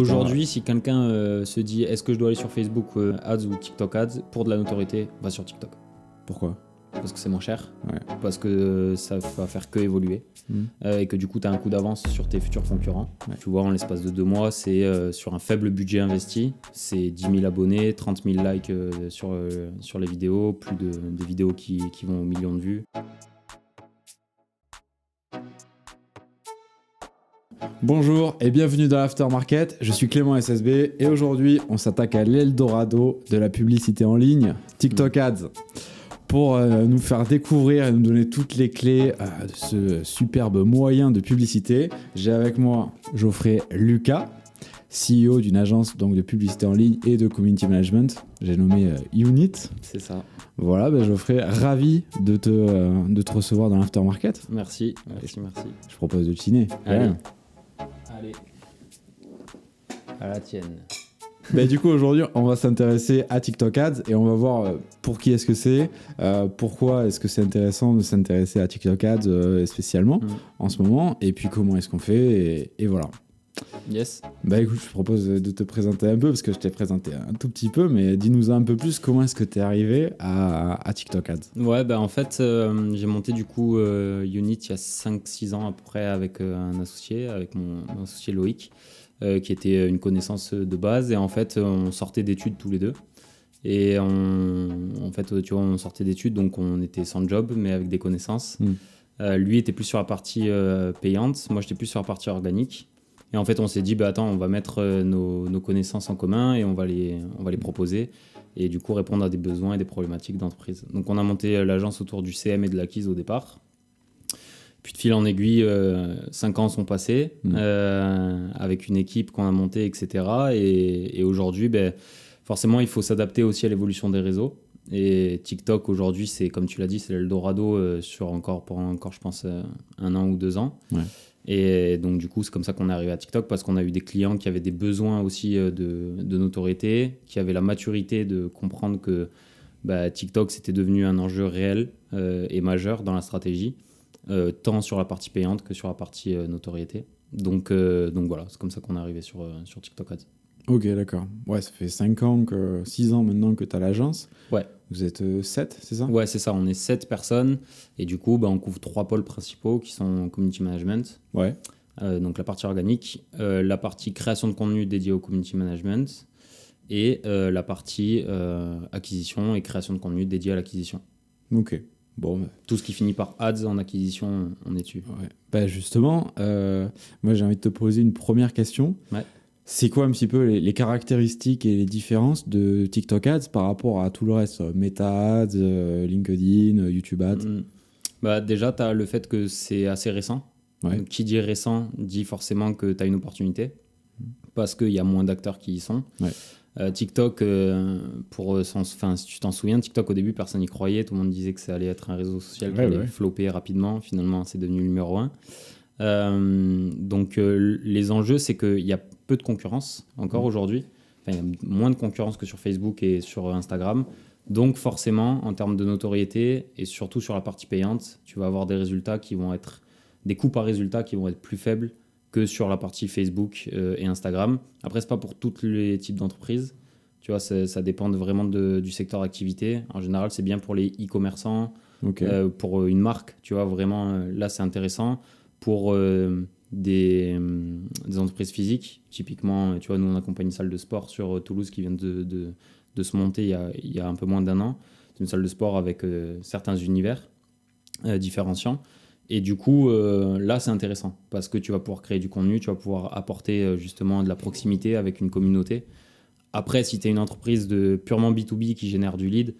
Aujourd'hui, si quelqu'un se dit est-ce que je dois aller sur Facebook Ads ou TikTok Ads pour de la notoriété, va sur TikTok. Pourquoi ? Parce que c'est moins cher, Ouais. parce que ça va faire que évoluer et que du coup tu as un coup d'avance sur tes futurs concurrents. Ouais. Tu vois, en l'espace de 2 mois, c'est sur un faible budget investi, c'est 10 000 abonnés, 30 000 likes sur les vidéos, plus de vidéos qui vont aux millions de vues. Bonjour et bienvenue dans l'Aftermarket, je suis Clément SSB et aujourd'hui on s'attaque à l'Eldorado de la publicité en ligne, TikTok Ads. Pour nous faire découvrir et nous donner toutes les clés de ce superbe moyen de publicité, j'ai avec moi Geoffrey Lucas, CEO d'une agence donc, de publicité en ligne et de community management, j'ai nommé Unit. C'est ça. Voilà, Geoffrey, ravi de te recevoir dans l'Aftermarket. Merci. Je propose de chiner. Allez. Allez. À la tienne. Du coup, aujourd'hui, on va s'intéresser à TikTok Ads et on va voir pour qui est-ce que c'est, pourquoi est-ce que c'est intéressant de s'intéresser à TikTok Ads spécialement en ce moment, et puis comment est-ce qu'on fait, et voilà. Yes. Écoute, je propose de te présenter un peu, parce que je t'ai présenté un tout petit peu, mais dis-nous un peu plus, comment est-ce que tu es arrivé à TikTok Ads ? Ouais, en fait, j'ai monté du coup Unit il y a 5-6 ans à peu près avec un associé, avec mon associé Loïc, qui était une connaissance de base. Et en fait, on sortait d'études tous les deux. Et en fait, tu vois, on sortait d'études, donc on était sans job, mais avec des connaissances. Lui était plus sur la partie payante, moi j'étais plus sur la partie organique. Et en fait, on s'est dit, attends, on va mettre nos connaissances en commun et on va les proposer. Et du coup, répondre à des besoins et des problématiques d'entreprise. Donc, on a monté l'agence autour du CM et de l'acquise au départ. Puis, de fil en aiguille, 5 ans sont passés avec une équipe qu'on a montée, etc. Et aujourd'hui, forcément, il faut s'adapter aussi à l'évolution des réseaux. Et TikTok, aujourd'hui, c'est, comme tu l'as dit, c'est l'Eldorado pour encore, je pense, 1 an ou 2 ans. Ouais. Et donc, du coup, c'est comme ça qu'on est arrivé à TikTok, parce qu'on a eu des clients qui avaient des besoins aussi de notoriété, qui avaient la maturité de comprendre que TikTok, c'était devenu un enjeu réel et majeur dans la stratégie, tant sur la partie payante que sur la partie notoriété. Donc voilà, c'est comme ça qu'on est arrivé sur TikTok Ads. Ok, d'accord. Ouais, ça fait 6 ans maintenant que tu as l'agence. Ouais. Vous êtes 7, c'est ça ? Ouais, c'est ça. On est 7 personnes. Et du coup, on couvre 3 pôles principaux qui sont community management. Ouais. Donc la partie organique, la partie création de contenu dédiée au community management et la partie acquisition et création de contenu dédiée à l'acquisition. Ok. Bon, tout ce qui finit par ads en acquisition, on est dessus. Ouais. Justement, moi j'ai envie de te poser une première question. Ouais. C'est quoi un petit peu les caractéristiques et les différences de TikTok Ads par rapport à tout le reste, Meta Ads, LinkedIn, YouTube Ads? Déjà, tu as le fait que c'est assez récent. Ouais. Donc, qui dit récent dit forcément que tu as une opportunité parce qu'il y a moins d'acteurs qui y sont. Ouais. TikTok, si tu t'en souviens, TikTok au début, personne n'y croyait. Tout le monde disait que ça allait être un réseau social qui allait flopper rapidement. Finalement, c'est devenu le numéro 1. Donc, les enjeux, c'est qu'il y a peu de concurrence encore aujourd'hui. Enfin, il y a moins de concurrence que sur Facebook et sur Instagram. Donc, forcément, en termes de notoriété et surtout sur la partie payante, tu vas avoir des résultats qui vont être des coûts par résultat qui vont être plus faibles que sur la partie Facebook et Instagram. Après, c'est pas pour tous les types d'entreprises. Tu vois, ça dépend vraiment du secteur d'activité. En général, c'est bien pour les e-commerçants, pour une marque. Tu vois, vraiment, là, c'est intéressant. Pour des entreprises physiques, typiquement, tu vois, nous, on accompagne une salle de sport sur Toulouse qui vient de se monter il y a un peu moins d'1 an. C'est une salle de sport avec certains univers différenciants. Et du coup, là, c'est intéressant parce que tu vas pouvoir créer du contenu, tu vas pouvoir apporter justement de la proximité avec une communauté. Après, si tu es une entreprise purement B2B qui génère du lead,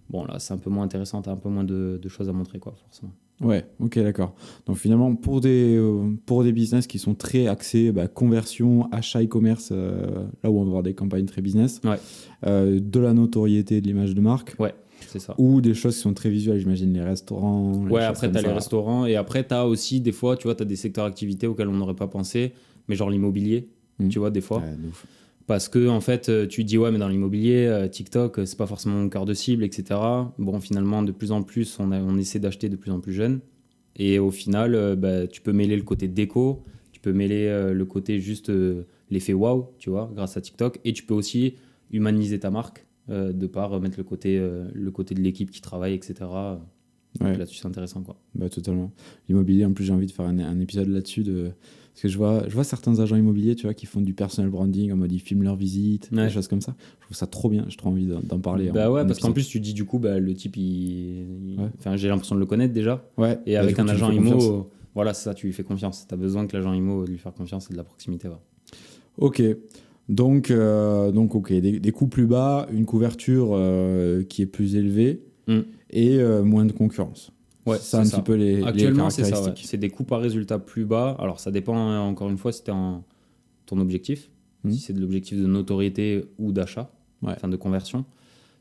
bon, là, c'est un peu moins intéressant, tu as un peu moins de choses à montrer, quoi, forcément. Ouais, ok, d'accord. Donc finalement, pour des business qui sont très axés conversion, achat e-commerce, là où on va avoir des campagnes très business, de la notoriété de l'image de marque, c'est ça. Ou des choses qui sont très visuelles, j'imagine, les restaurants. Après, tu as les restaurants et après, tu as aussi des fois, tu vois, tu as des secteurs d'activité auxquels on n'aurait pas pensé, mais genre l'immobilier, tu vois, des fois. Ouais, ouf. Parce que, en fait, tu te dis, mais dans l'immobilier, TikTok, c'est pas forcément mon cœur de cible, etc. Bon, finalement, de plus en plus, on essaie d'acheter de plus en plus jeune. Et au final, tu peux mêler le côté déco, tu peux mêler le côté juste l'effet wow, tu vois, grâce à TikTok. Et tu peux aussi humaniser ta marque de par mettre le côté de l'équipe qui travaille, etc. Donc là-dessus, c'est intéressant, quoi. Bah, totalement. L'immobilier, en plus, j'ai envie de faire un épisode là-dessus. Parce que je vois certains agents immobiliers, tu vois, qui font du personal branding, en mode ils filment leurs visites, des choses comme ça. Je trouve ça trop bien, j'ai trop envie d'en parler. Bah ouais, parce qu'en plus, tu dis du coup, le type, enfin, j'ai l'impression de le connaître déjà. Ouais. Et avec un agent IMO, voilà, c'est ça, tu lui fais confiance. Tu as besoin que l'agent IMO lui fasse confiance et de la proximité. Ouais. Ok. Donc ok, des coûts plus bas, une couverture qui est plus élevée et moins de concurrence. Ouais, c'est un petit peu les Actuellement, caractéristiques. C'est ça, ouais. C'est des coûts par résultat plus bas. Alors, ça dépend, encore une fois, si tu ton objectif. Si c'est de l'objectif de notoriété ou d'achat, enfin de conversion.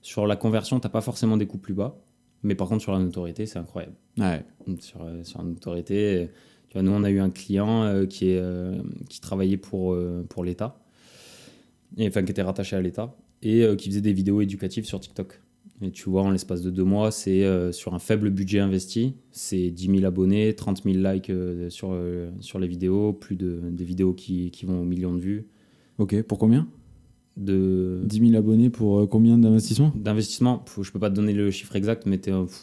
Sur la conversion, tu n'as pas forcément des coûts plus bas. Mais par contre, sur la notoriété, c'est incroyable. Ouais. Sur la notoriété, tu vois, nous, on a eu un client qui travaillait pour l'État, enfin, qui était rattaché à l'État, et qui faisait des vidéos éducatives sur TikTok. Et tu vois, en l'espace de 2 mois, c'est sur un faible budget investi, c'est 10 000 abonnés, 30 000 likes sur les vidéos, des vidéos qui vont aux millions de vues. Ok, pour combien 10 000 abonnés pour combien d'investissement Je peux pas te donner le chiffre exact, mais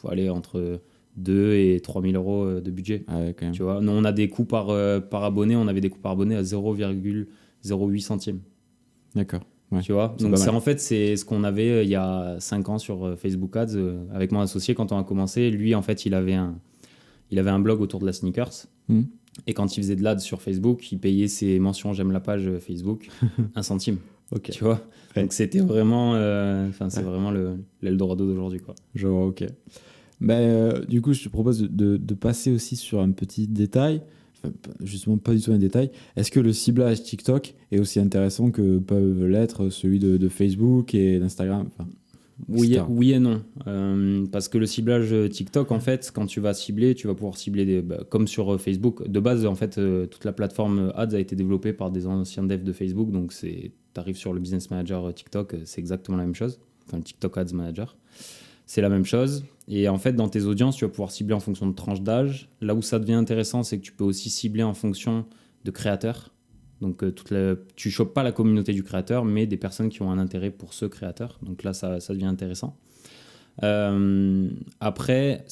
allez, entre 2 et 3 000 euros de budget. Ah ouais, quand même. Tu vois, nous, on a des coûts par abonné, on avait des coûts par abonné à 0,08 centimes. D'accord. Ouais. Tu vois, donc en fait, c'est ce qu'on avait il y a 5 ans sur Facebook Ads avec mon associé quand on a commencé. Lui, en fait, il avait un blog autour de la sneakers. Et quand il faisait de l'ad sur Facebook, il payait ses mentions j'aime la page Facebook 1 centime. Ok. Tu vois, donc c'était vraiment, c'est vraiment l'Eldorado d'aujourd'hui, quoi. Je vois, ok. Du coup, je te propose de passer aussi sur un petit détail. Enfin, justement, pas du tout un détail. Est-ce que le ciblage TikTok est aussi intéressant que peuvent l'être celui de Facebook et d'Instagram, oui et non. Parce que le ciblage TikTok, en fait, quand tu vas cibler, tu vas pouvoir cibler comme sur Facebook. De base, en fait, toute la plateforme Ads a été développée par des anciens devs de Facebook. Donc, tu arrives sur le Business Manager TikTok, c'est exactement la même chose. Enfin, le TikTok Ads Manager. C'est la même chose. Et en fait, dans tes audiences, tu vas pouvoir cibler en fonction de tranche d'âge. Là où ça devient intéressant, c'est que tu peux aussi cibler en fonction de créateurs. Donc, tu ne chopes pas la communauté du créateur, mais des personnes qui ont un intérêt pour ce créateur. Donc là, ça devient intéressant. Après,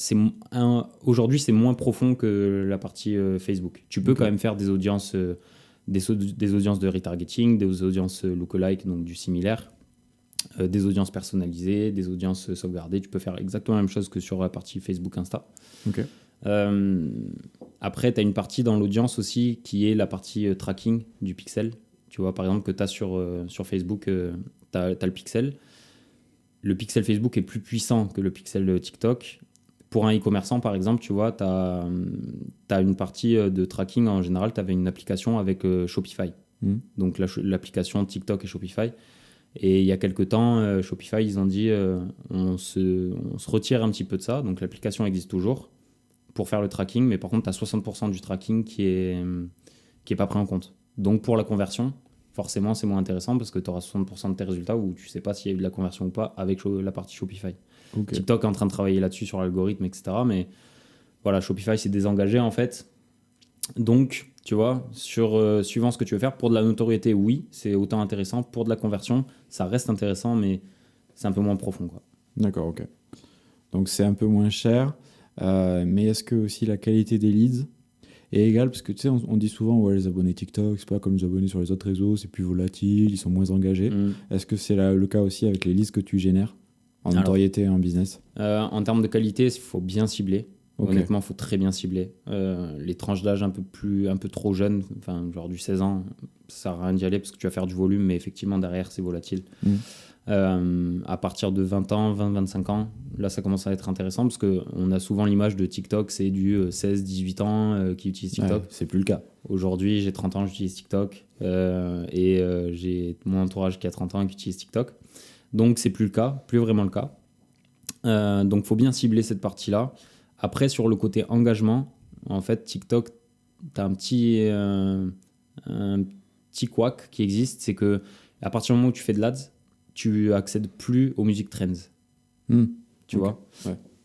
aujourd'hui, c'est moins profond que la partie Facebook. Tu peux quand même faire des audiences, des audiences de retargeting, des audiences lookalike, donc du similaire. Des audiences personnalisées, des audiences sauvegardées. Tu peux faire exactement la même chose que sur la partie Facebook Insta. Ok. Après, tu as une partie dans l'audience aussi qui est la partie tracking du pixel. Tu vois, par exemple, que tu as sur Facebook, tu as le pixel. Le pixel Facebook est plus puissant que le pixel TikTok. Pour un e-commerçant, par exemple, tu vois, tu as une partie de tracking. En général, tu avais une application avec Shopify. Donc, l'application TikTok et Shopify. Et il y a quelques temps, Shopify, ils ont dit on se retire un petit peu de ça. Donc l'application existe toujours pour faire le tracking, mais par contre, tu as 60% du tracking qui est pas pris en compte. Donc pour la conversion, forcément, c'est moins intéressant parce que tu auras 60% de tes résultats où tu sais pas s'il y a eu de la conversion ou pas avec la partie Shopify. Okay. TikTok est en train de travailler là-dessus sur l'algorithme, etc. Mais voilà, Shopify s'est désengagé en fait. Donc, tu vois, suivant ce que tu veux faire, pour de la notoriété, oui, c'est autant intéressant. Pour de la conversion, ça reste intéressant, mais c'est un peu moins profond, quoi. D'accord, ok. Donc, c'est un peu moins cher. Mais est-ce que aussi la qualité des leads est égale? Parce que tu sais, on dit souvent, ouais, les abonnés TikTok, c'est pas comme les abonnés sur les autres réseaux, c'est plus volatile, ils sont moins engagés. Est-ce que c'est le cas aussi avec les leads que tu génères en notoriété et en business? En termes de qualité, il faut bien cibler. Okay. Honnêtement, il faut très bien cibler. Les tranches d'âge un peu trop jeunes, enfin, genre du 16 ans, ça sert à rien d'y aller parce que tu vas faire du volume, mais effectivement, derrière, c'est volatile. À partir de 20 ans, 20-25 ans, là, ça commence à être intéressant parce qu'on a souvent l'image de TikTok, c'est du 16-18 ans qui utilise TikTok. Ouais, c'est plus le cas. Aujourd'hui, j'ai 30 ans, j'utilise TikTok et j'ai mon entourage qui a 30 ans et qui utilise TikTok. Donc, c'est plus le cas, plus vraiment le cas. Donc, il faut bien cibler cette partie-là. Après, sur le côté engagement, en fait, TikTok, tu as un petit couac qui existe, c'est que à partir du moment où tu fais de l'ADS, tu accèdes plus aux musiques trends. Tu vois,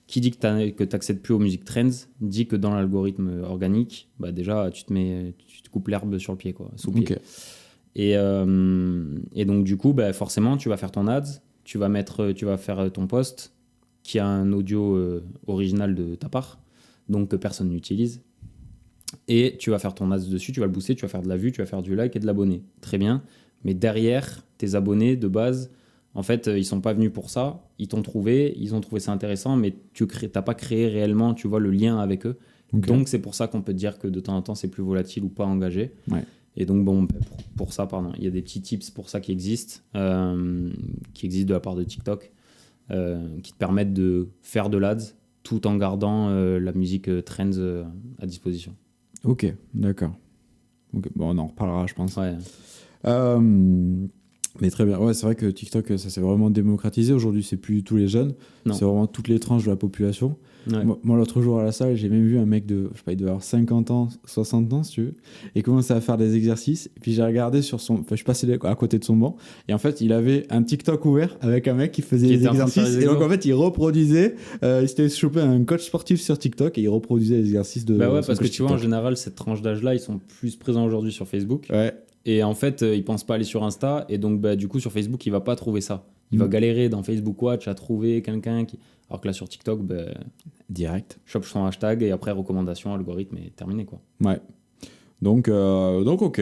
Qui dit que tu n'accèdes plus aux musiques trends, dit que dans l'algorithme organique, bah déjà, tu te coupes l'herbe sur le pied, quoi, sous le pied. Et donc, du coup, forcément, tu vas faire ton ads, tu vas faire ton post qui a un audio original de ta part, donc que personne n'utilise. Et tu vas faire ton ads dessus, tu vas le booster, tu vas faire de la vue, tu vas faire du like et de l'abonné. Très bien. Mais derrière, tes abonnés de base, en fait, ils sont pas venus pour ça. Ils t'ont trouvé, ils ont trouvé ça intéressant, mais tu n'as pas créé réellement, tu vois, le lien avec eux. Okay. Donc, c'est pour ça qu'on peut te dire que de temps en temps, c'est plus volatile ou pas engagé. Ouais. Et donc, bon, pour ça, il y a des petits tips pour ça qui existent de la part de TikTok, qui te permettent de faire de l'ads tout en gardant la musique Trends à disposition. Ok, d'accord. Okay. Bon, on en reparlera, je pense. Ouais. Mais très bien. Ouais, c'est vrai que TikTok, ça s'est vraiment démocratisé. Aujourd'hui, c'est plus tous les jeunes. Non. C'est vraiment toutes les tranches de la population. Ouais. Moi, l'autre jour à la salle, j'ai même vu un mec de, je sais pas, il devait avoir 50 ans, 60 ans, si tu veux, et commençait à faire des exercices. Et puis j'ai regardé sur son, enfin, je suis passé à côté de son banc, et en fait, il avait un TikTok ouvert avec un mec qui faisait des exercices. Et donc, en fait, il reproduisait, il s'était chopé un coach sportif sur TikTok et il reproduisait les exercices de. Bah ouais, parce que tu vois, en général, cette tranche d'âge-là, ils sont plus présents aujourd'hui sur Facebook. Ouais. Et en fait, il pense pas aller sur Insta. Et donc, du coup, sur Facebook, il va pas trouver ça. Il va galérer dans Facebook Watch à trouver quelqu'un qui. Alors que là, sur TikTok, direct. Chope son hashtag et après, recommandation, algorithme et terminé, quoi. Ouais. Donc ok.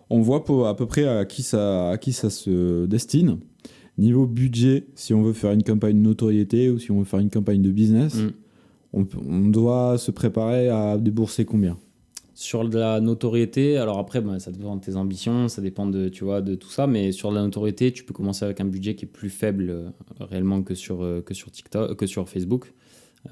On voit à peu près à qui ça se destine. Niveau budget, si on veut faire une campagne de notoriété ou si on veut faire une campagne de business, on doit se préparer à débourser combien ? Sur de la notoriété, alors après, ça dépend de tes ambitions, ça dépend de tout ça, mais sur de la notoriété, tu peux commencer avec un budget qui est plus faible réellement que sur TikTok, que sur Facebook.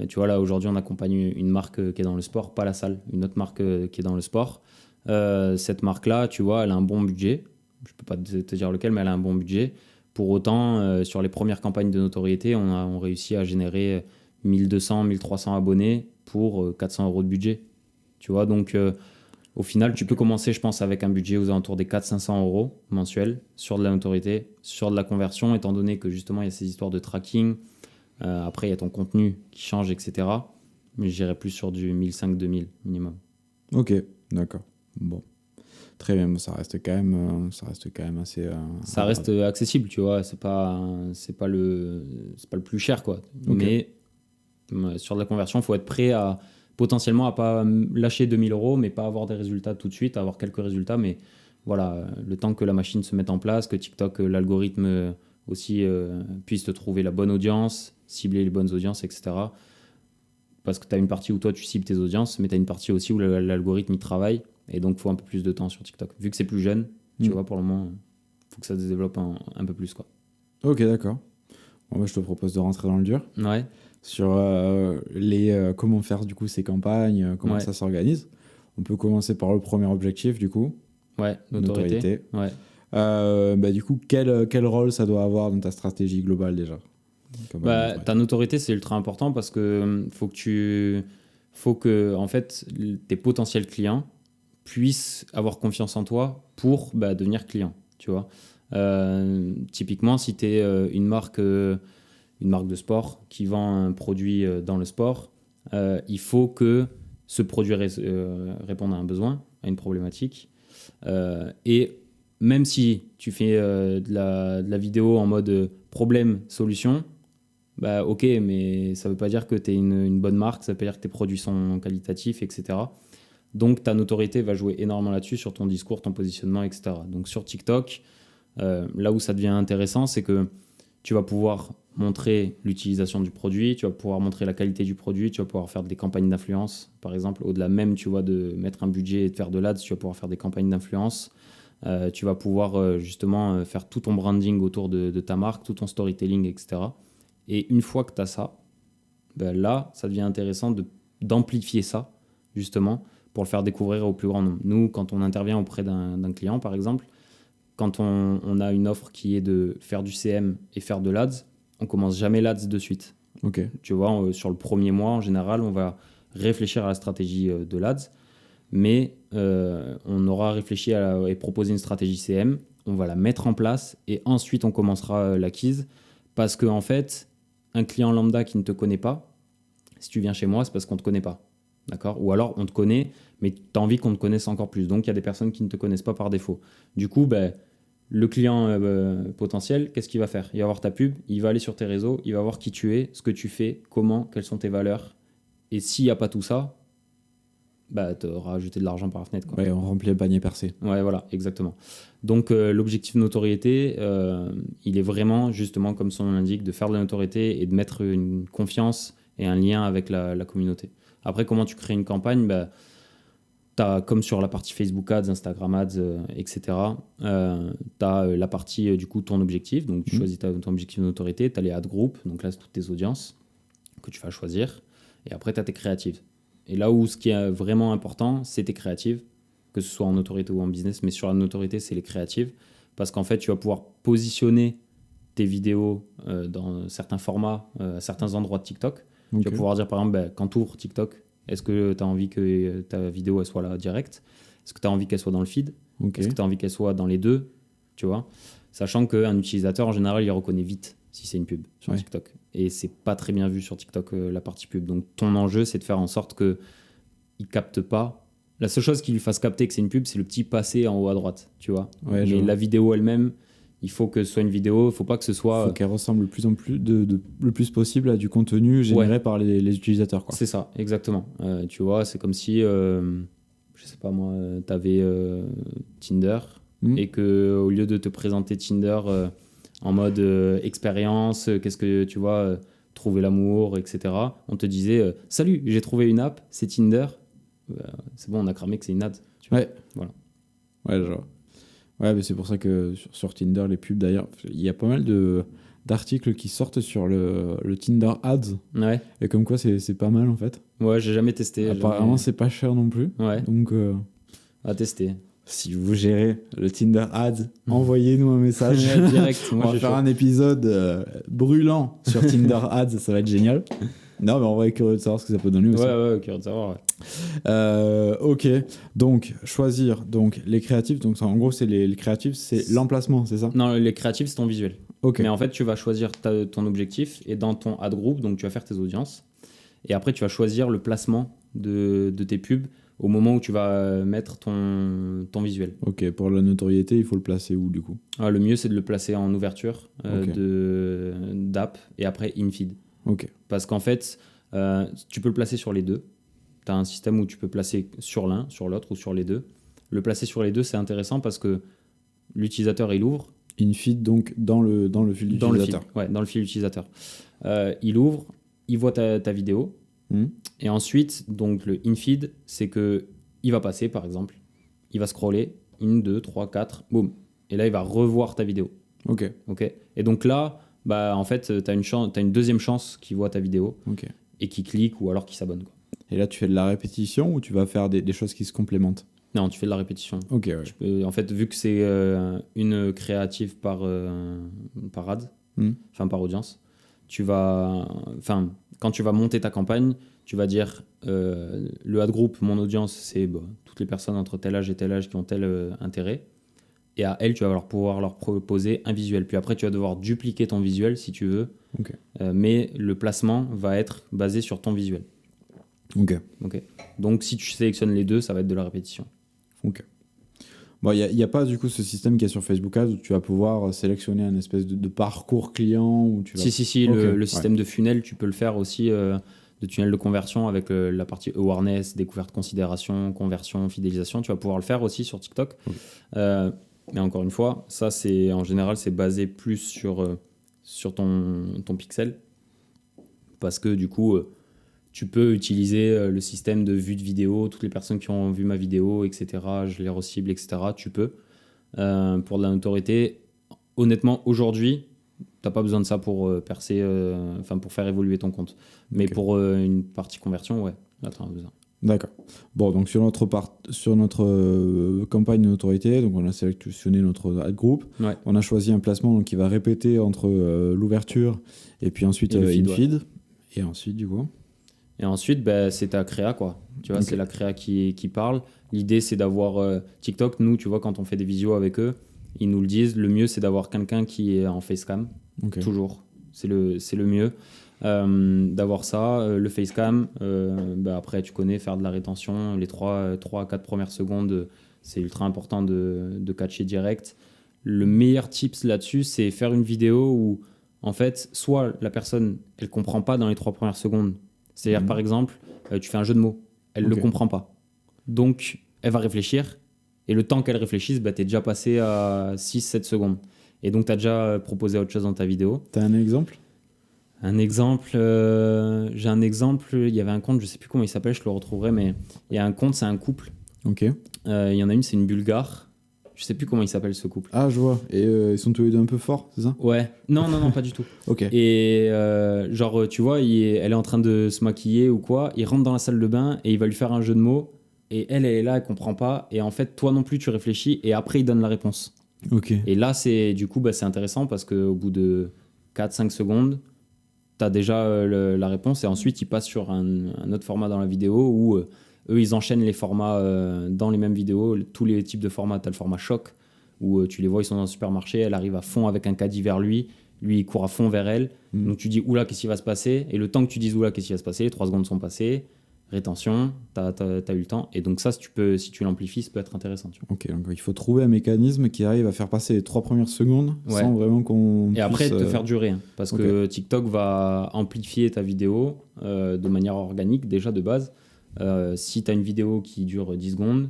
Tu vois, là, aujourd'hui, on accompagne une marque qui est dans le sport, pas la salle, une autre marque qui est dans le sport. Cette marque-là, tu vois, elle a un bon budget. Je peux pas te dire lequel, mais elle a un bon budget. Pour autant, sur les premières campagnes de notoriété, on réussit à générer 1200, 1300 abonnés pour 400 € de budget. Tu vois, donc au final, tu peux commencer, je pense, avec un budget aux alentours des 400-500 € mensuels sur de la notoriété, sur de la conversion, étant donné que justement, il y a ces histoires de tracking. Après, il y a ton contenu qui change, etc. Mais j'irais plus sur du 1500-2000 minimum. Ok, d'accord. Bon. Très bien, ça reste quand même assez... ça reste accessible, tu vois. C'est pas le plus cher, quoi. Okay. Mais sur de la conversion, il faut être prêt à... potentiellement à pas lâcher 2000 €, mais pas avoir des résultats tout de suite, avoir quelques résultats, mais voilà, le temps que la machine se mette en place, que TikTok, l'algorithme aussi puisse te trouver la bonne audience, cibler les bonnes audiences, etc. Parce que tu as une partie où toi tu cibles tes audiences, mais tu as une partie aussi où l'algorithme y travaille, et donc il faut un peu plus de temps sur TikTok. Vu que c'est plus jeune, tu vois, pour le moment, il faut que ça se développe un peu plus, quoi. Ok, d'accord. Bon, je te propose de rentrer dans le dur. Ouais. Sur comment faire du coup ces campagnes, comment ça s'organise. On peut commencer par le premier objectif du coup. Ouais, notoriété. Ouais. Du coup, quel rôle ça doit avoir dans ta stratégie globale déjà ? Ta notoriété, c'est ultra important parce que faut que en fait tes potentiels clients puissent avoir confiance en toi pour devenir client, tu vois. Typiquement, si tu es une marque de sport qui vend un produit dans le sport, il faut que ce produit réponde à un besoin, à une problématique. Et même si tu fais de la vidéo en mode problème-solution, ok, mais ça ne veut pas dire que tu es une bonne marque, ça veut pas dire que tes produits sont qualitatifs, etc. Donc ta notoriété va jouer énormément là-dessus, sur ton discours, ton positionnement, etc. Donc sur TikTok, là où ça devient intéressant, c'est que tu vas pouvoir montrer l'utilisation du produit, tu vas pouvoir montrer la qualité du produit, tu vas pouvoir faire des campagnes d'influence, par exemple, au-delà même, tu vois, de mettre un budget et de faire de l'ads, tu vas pouvoir faire des campagnes d'influence, tu vas pouvoir justement faire tout ton branding autour de ta marque, tout ton storytelling, etc. Et une fois que tu as ça, là, ça devient intéressant d'amplifier ça, justement, pour le faire découvrir au plus grand nombre. Nous, quand on intervient auprès d'un client, par exemple, quand on a une offre qui est de faire du CM et faire de l'ADS, on commence jamais l'ADS de suite. Okay. Tu vois, sur le premier mois, en général, on va réfléchir à la stratégie de l'ADS, mais on aura réfléchi et proposé une stratégie CM, on va la mettre en place et ensuite on commencera l'acquise, parce qu'en fait, un client lambda qui ne te connaît pas, si tu viens chez moi, c'est parce qu'on ne te connaît pas. D'accord ? Ou alors, on te connaît, mais tu as envie qu'on te connaisse encore plus. Donc, il y a des personnes qui ne te connaissent pas par défaut. Du coup, le client potentiel, qu'est-ce qu'il va faire ? Il va voir ta pub, il va aller sur tes réseaux, il va voir qui tu es, ce que tu fais, comment, quelles sont tes valeurs. Et s'il n'y a pas tout ça, tu auras ajouté de l'argent par la fenêtre, quoi. Ouais, on remplit le panier percé. Ouais, voilà, exactement. Donc, l'objectif notoriété, il est vraiment, justement, comme son nom l'indique, de faire de la notoriété et de mettre une confiance et un lien avec la communauté. Après, comment tu crées une campagne ? T'as, comme sur la partie Facebook Ads, Instagram Ads, etc., tu as la partie, du coup, ton objectif. Donc, tu choisis ton objectif de notoriété. Tu as les ad groups, donc là, c'est toutes tes audiences que tu vas choisir. Et après, tu as tes créatives. Et là où ce qui est vraiment important, c'est tes créatives, que ce soit en notoriété ou en business, mais sur la notoriété, c'est les créatives, parce qu'en fait, tu vas pouvoir positionner tes vidéos dans certains formats, à certains endroits de TikTok. Tu vas pouvoir dire, par exemple, quand tu ouvres TikTok, est-ce que tu as envie que ta vidéo elle soit là direct ? Est-ce que tu as envie qu'elle soit dans le feed ? Est-ce que tu as envie qu'elle soit dans les deux ? Tu vois ? Sachant qu'un utilisateur, en général, il reconnaît vite si c'est une pub sur TikTok. Et c'est pas très bien vu sur TikTok, la partie pub. Donc, ton enjeu, c'est de faire en sorte qu'il ne capte pas. La seule chose qui lui fasse capter que c'est une pub, c'est le petit passé en haut à droite. Tu vois ? Ouais, mais la vidéo elle-même, il faut que ce soit une vidéo, il ne faut pas que ce soit... Il faut qu'elle ressemble le plus possible à du contenu généré par les utilisateurs, quoi. C'est ça, exactement. Tu vois, c'est comme si, je sais pas moi, tu avais Tinder et qu'au lieu de te présenter Tinder en mode expérience, qu'est-ce que tu vois, trouver l'amour, etc., on te disait salut, j'ai trouvé une app, c'est Tinder. C'est bon, on a cramé que c'est une ad. Tu vois. Ouais. Voilà. Ouais, genre. Ouais, mais c'est pour ça que sur Tinder, les pubs d'ailleurs, il y a pas mal d'articles qui sortent sur le Tinder Ads. Ouais. Et comme quoi, c'est pas mal en fait. Ouais, j'ai jamais testé. Apparemment, c'est pas cher non plus. Ouais. Donc, à tester. Si vous gérez le Tinder Ads, envoyez-nous un message. Direct. Moi, on va faire un épisode brûlant sur Tinder Ads, ça va être génial. Non, mais on va être curieux de savoir ce que ça peut donner aussi. Ouais, curieux de savoir. Ouais. Ok, donc choisir les créatifs. Donc en gros, c'est les créatifs, c'est l'emplacement, c'est ça ? Non, les créatifs, c'est ton visuel. Ok. Mais en fait, tu vas choisir ton objectif et dans ton ad group, donc tu vas faire tes audiences. Et après, tu vas choisir le placement de tes pubs au moment où tu vas mettre ton visuel. Ok, pour la notoriété, il faut le placer où du coup ? Le mieux, c'est de le placer en ouverture d'app et après in-feed. Ok. Parce qu'en fait, tu peux le placer sur les deux. Tu as un système où tu peux placer sur l'un, sur l'autre ou sur les deux. Le placer sur les deux, c'est intéressant parce que l'utilisateur, il ouvre. In-feed, donc dans le fil d'utilisateur. Dans le fil utilisateur. Il ouvre, il voit ta vidéo. Et ensuite, donc le in-feed, c'est qu'il va passer, par exemple, il va scroller, 1, 2, 3, 4, boum. Et là, il va revoir ta vidéo. Ok. Et donc là, en fait, tu as une deuxième chance qu'il voit ta vidéo et qu'il clique ou alors qu'il s'abonne. Et là, tu fais de la répétition ou tu vas faire des choses qui se complémentent ? Non, tu fais de la répétition. Ok, ouais. En fait, vu que c'est une créative par ad, enfin par audience, quand tu vas monter ta campagne, tu vas dire le ad group, mon audience, c'est toutes les personnes entre tel âge et tel âge qui ont tel intérêt. Et à elles, tu vas pouvoir leur proposer un visuel. Puis après, tu vas devoir dupliquer ton visuel si tu veux. Mais le placement va être basé sur ton visuel. Ok. Donc, si tu sélectionnes les deux, ça va être de la répétition. Ok. Bon, il n'y a pas du coup ce système qu'il y a sur Facebook Ads où tu vas pouvoir sélectionner un espèce de parcours client où tu vas... Si, le système de funnel, tu peux le faire aussi, de tunnel de conversion avec la partie awareness, découverte, considération, conversion, fidélisation. Tu vas pouvoir le faire aussi sur TikTok. Mais encore une fois, ça, en général, c'est basé plus sur ton pixel parce que du coup... tu peux utiliser le système de vue de vidéo, toutes les personnes qui ont vu ma vidéo, etc., je les recible, etc., tu peux. Pour de la notoriété, honnêtement, aujourd'hui, tu n'as pas besoin de ça pour percer, pour faire évoluer ton compte. Mais pour une partie conversion, ouais, là, tu en as besoin. D'accord. Bon, donc sur notre campagne de notoriété, donc on a sélectionné notre ad group, on a choisi un placement qui va répéter entre l'ouverture et puis ensuite in-feed. Et ensuite, du coup... Et ensuite, c'est ta créa, quoi. Tu vois, c'est la créa qui parle. L'idée, c'est d'avoir TikTok. Nous, tu vois, quand on fait des visios avec eux, ils nous le disent. Le mieux, c'est d'avoir quelqu'un qui est en facecam. Toujours. C'est le mieux. d'avoir ça, le facecam. Après, tu connais, faire de la rétention, les 3 à 4 premières secondes, c'est ultra important de catcher direct. Le meilleur tips là-dessus, c'est faire une vidéo où, en fait, soit la personne, elle comprend pas dans les 3 premières secondes. C'est-à-dire, par exemple, tu fais un jeu de mots, elle le comprend pas. Donc, elle va réfléchir, et le temps qu'elle réfléchisse, t'es déjà passé à 6-7 secondes. Et donc, tu as déjà proposé autre chose dans ta vidéo. Tu as un exemple ? Un exemple, j'ai un exemple, il y avait un compte, je sais plus comment il s'appelle, je le retrouverai, mais il y a un compte, c'est un couple. Ok. Il y en a une, c'est une Bulgare. Je sais plus comment il s'appelle ce couple. Ah, je vois. Et ils sont tous les deux un peu forts, c'est ça ? Ouais. Non, pas du tout. Ok. Et genre, tu vois, elle est en train de se maquiller ou quoi, il rentre dans la salle de bain et il va lui faire un jeu de mots. Et elle est là, elle comprend pas. Et en fait, toi non plus, tu réfléchis et après, il donne la réponse. Ok. Et là, c'est intéressant parce qu'au bout de 4-5 secondes, tu as déjà la réponse et ensuite, il passe sur un autre format dans la vidéo où eux, ils enchaînent les formats dans les mêmes vidéos, tous les types de formats. Tu as le format choc où tu les vois, ils sont dans un supermarché, elle arrive à fond avec un caddie vers lui, il court à fond vers elle. Donc tu dis, oula, qu'est-ce qui va se passer ? Et le temps que tu dises, oula, qu'est-ce qui va se passer ? Les 3 secondes sont passées. Rétention, t'as eu le temps. Et donc ça, si tu l'amplifies, ça peut être intéressant. Tu vois. Ok, donc il faut trouver un mécanisme qui arrive à faire passer les 3 premières secondes sans vraiment qu'on Et puisse, après, te faire durer. Hein, parce que TikTok va amplifier ta vidéo de manière organique, déjà de base. Si tu as une vidéo qui dure 10 secondes,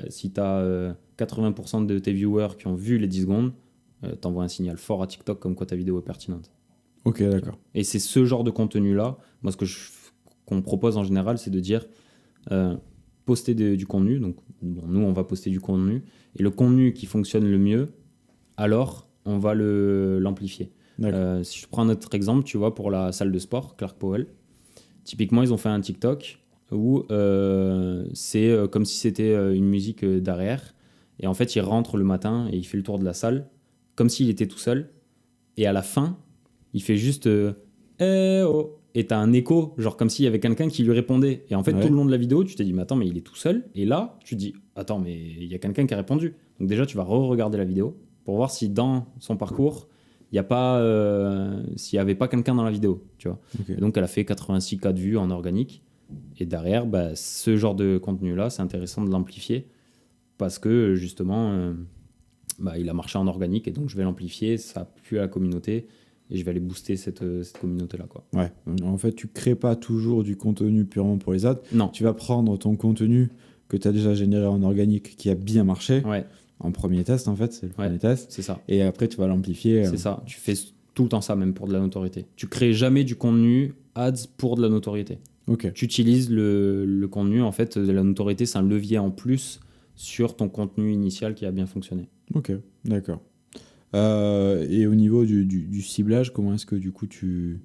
si tu as 80% de tes viewers qui ont vu les 10 secondes, t'envoies un signal fort à TikTok comme quoi ta vidéo est pertinente. Ok, d'accord. Et c'est ce genre de contenu-là, moi qu'on propose en général, c'est de dire poster du contenu. Donc, nous, on va poster du contenu. Et le contenu qui fonctionne le mieux, alors, on va l'amplifier. Si je prends un autre exemple, tu vois, pour la salle de sport, Clark Powell, typiquement, ils ont fait un TikTok où c'est comme si c'était une musique derrière. Et en fait, il rentre le matin et il fait le tour de la salle, comme s'il était tout seul. Et à la fin, il fait juste eh oh. Et t'as un écho, genre comme s'il y avait quelqu'un qui lui répondait. Et en fait, tout le long de la vidéo, tu t'es dit, mais attends, mais il est tout seul. Et là, tu te dis, attends, mais il y a quelqu'un qui a répondu. Donc déjà, tu vas re-regarder la vidéo pour voir si dans son parcours, il y a pas, s'il n'y avait pas quelqu'un dans la vidéo. Tu vois. Et donc, elle a fait 86 cas de vues en organique. Et derrière, ce genre de contenu-là, c'est intéressant de l'amplifier parce que justement, il a marché en organique. Et donc, je vais l'amplifier, ça a plu à la communauté. Et je vais aller booster cette communauté-là. Quoi. Ouais, en fait, tu ne crées pas toujours du contenu purement pour les ads. Non. Tu vas prendre ton contenu que tu as déjà généré en organique, qui a bien marché, en premier test, en fait, c'est le premier test. C'est ça. Et après, tu vas l'amplifier. C'est ça. Tu fais tout le temps ça, même pour de la notoriété. Tu crées jamais du contenu ads pour de la notoriété. Tu utilises le contenu, en fait, de la notoriété, c'est un levier en plus sur ton contenu initial qui a bien fonctionné. Ok, d'accord. Et au niveau du ciblage, comment est-ce que du coup tu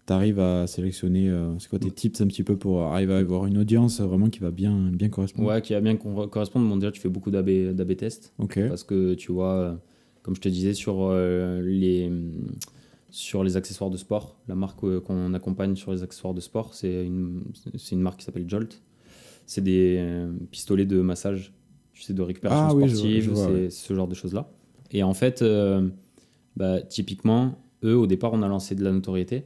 arrives à sélectionner c'est quoi tes tips un petit peu pour arriver à avoir une audience vraiment qui va bien correspondre ? Ouais, qui va bien correspondre. Bon, déjà, tu fais beaucoup d'AB tests. Parce que tu vois, comme je te disais, sur les accessoires de sport, la marque qu'on accompagne sur les accessoires de sport, c'est une marque qui s'appelle Jolt. C'est des pistolets de massage, tu sais, de récupération sportive, c'est ce genre de choses-là. Et en fait, typiquement, eux, au départ, on a lancé de la notoriété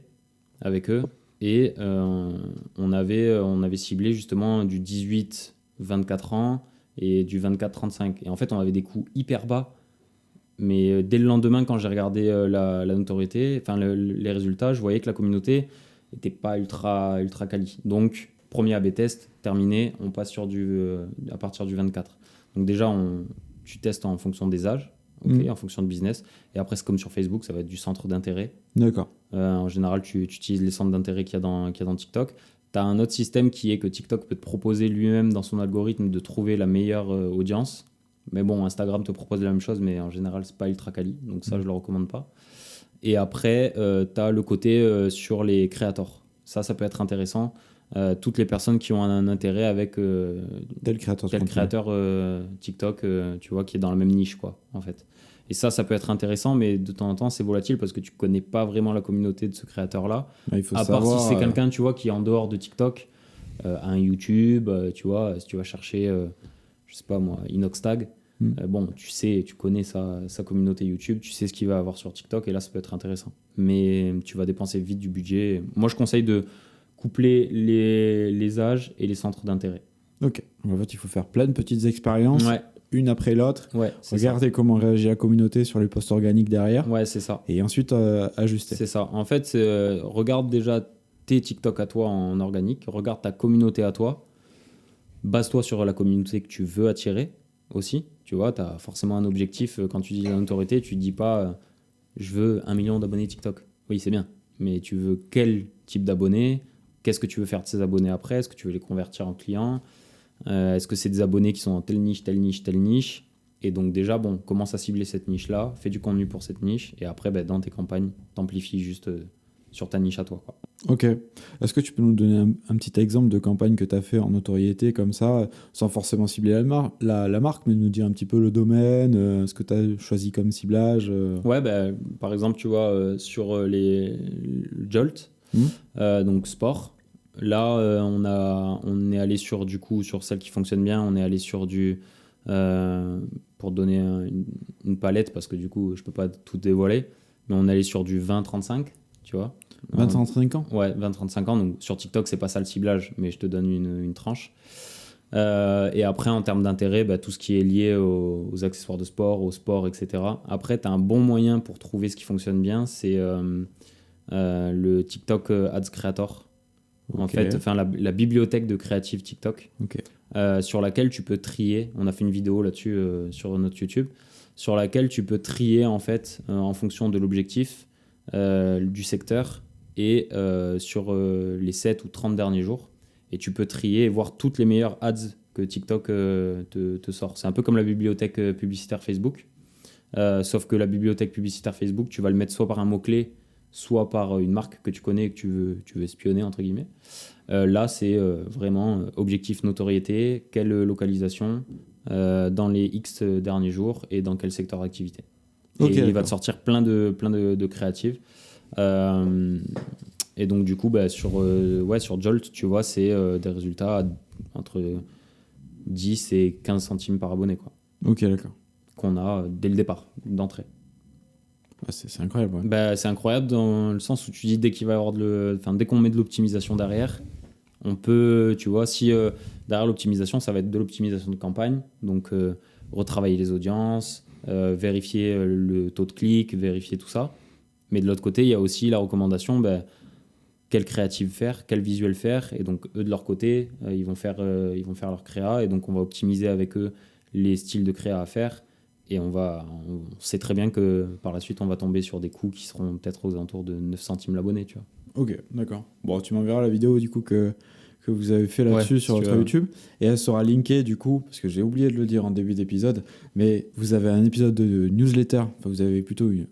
avec eux et on avait ciblé justement du 18-24 ans et du 24-35. Et en fait, on avait des coûts hyper bas. Mais dès le lendemain, quand j'ai regardé la notoriété, les résultats, je voyais que la communauté n'était pas ultra quali. Donc, premier A/B test, terminé, on passe à partir du 24. Donc déjà, tu testes en fonction des âges. En fonction de business. Et après, c'est comme sur Facebook, ça va être du centre d'intérêt. D'accord. En général, tu utilises les centres d'intérêt qu'il y a dans TikTok. Tu as un autre système qui est que TikTok peut te proposer lui-même dans son algorithme de trouver la meilleure audience. Mais bon, Instagram te propose la même chose, mais en général, c'est pas ultra quali. Donc ça, je le recommande pas. Et après, tu as le côté sur les créateurs. Ça peut être intéressant. Toutes les personnes qui ont un intérêt avec tel créateur TikTok, tu vois, qui est dans la même niche, quoi, en fait. Et ça peut être intéressant, mais de temps en temps, c'est volatile parce que tu connais pas vraiment la communauté de ce créateur-là. Il faut à part si c'est quelqu'un, tu vois, qui est en dehors de TikTok, un YouTube, tu vois, si tu vas chercher, je sais pas moi, Inoxtag, Bon, tu connais sa communauté YouTube, tu sais ce qu'il va avoir sur TikTok, et là, ça peut être intéressant. Mais tu vas dépenser vite du budget. Moi, je conseille de coupler les âges et les centres d'intérêt. Ok. En fait, il faut faire plein de petites expériences, une après l'autre. Ouais, regarder comment réagit la communauté sur les posts organiques derrière. Ouais, c'est ça. Et ensuite, ajuster. C'est ça. En fait, regarde déjà tes TikTok à toi en organique, regarde ta communauté à toi, base-toi sur la communauté que tu veux attirer aussi. Tu vois, tu as forcément un objectif. Quand tu dis la notoriété, tu ne dis pas je veux 1 million d'abonnés TikTok. Oui, c'est bien. Mais tu veux quel type d'abonnés? Qu'est-ce que tu veux faire de ces abonnés après? Est-ce que tu veux les convertir en clients? Est-ce que c'est des abonnés qui sont dans telle niche, telle niche, telle niche? Et donc déjà, bon, commence à cibler cette niche-là, fais du contenu pour cette niche, et après, dans tes campagnes, t'amplifies juste sur ta niche à toi, quoi. Ok. Est-ce que tu peux nous donner un petit exemple de campagne que tu as fait en notoriété comme ça, sans forcément cibler la marque, mais nous dire un petit peu le domaine, ce que tu as choisi comme ciblage Ouais, par exemple, tu vois, sur les Jolt, donc sport, là, on est allé sur celle qui fonctionne bien, on est allé sur pour donner une palette, parce que du coup, je peux pas tout dévoiler, mais on est allé sur du 20-35, tu vois. 20-35 ans? Ouais, 20-35 ans. Donc sur TikTok, c'est pas ça le ciblage, mais je te donne une tranche. Et après, en termes d'intérêt, tout ce qui est lié aux accessoires de sport, au sport, etc. Après, tu as un bon moyen pour trouver ce qui fonctionne bien, c'est le TikTok Ads Creator. En fait, la bibliothèque de créative TikTok, sur laquelle tu peux trier. On a fait une vidéo là-dessus sur notre YouTube, sur laquelle tu peux trier en fait en fonction de l'objectif, du secteur et sur les 7 ou 30 derniers jours. Et tu peux trier et voir toutes les meilleures ads que TikTok te sort. C'est un peu comme la bibliothèque publicitaire Facebook. Sauf que la bibliothèque publicitaire Facebook, tu vas le mettre soit par un mot-clé, soit par une marque que tu connais et que tu veux espionner, entre guillemets. Là, c'est vraiment objectif notoriété, quelle localisation, dans les X derniers jours et dans quel secteur d'activité. Et il va te sortir plein de créatives. Et donc, du coup, sur Jolt, tu vois, c'est des résultats entre 10 et 15 centimes par abonné, quoi. Ok, d'accord. Qu'on a dès le départ, d'entrée. C'est incroyable. Ouais. C'est incroyable dans le sens où tu dis dès qu'on met de l'optimisation derrière, on peut, tu vois, si derrière l'optimisation, ça va être de l'optimisation de campagne, donc retravailler les audiences, vérifier le taux de clic, vérifier tout ça. Mais de l'autre côté, il y a aussi la recommandation, quel créative faire, quel visuel faire. Et donc, eux, de leur côté, ils vont faire leur créa. Et donc, on va optimiser avec eux les styles de créa à faire. Et on sait très bien que par la suite, on va tomber sur des coûts qui seront peut-être aux alentours de 9 centimes l'abonné, tu vois. Ok, d'accord. Bon, tu m'enverras la vidéo du coup que vous avez fait là-dessus sur votre YouTube. Et elle sera linkée du coup, parce que j'ai oublié de le dire en début d'épisode, mais vous avez un épisode de newsletter, enfin vous avez plutôt une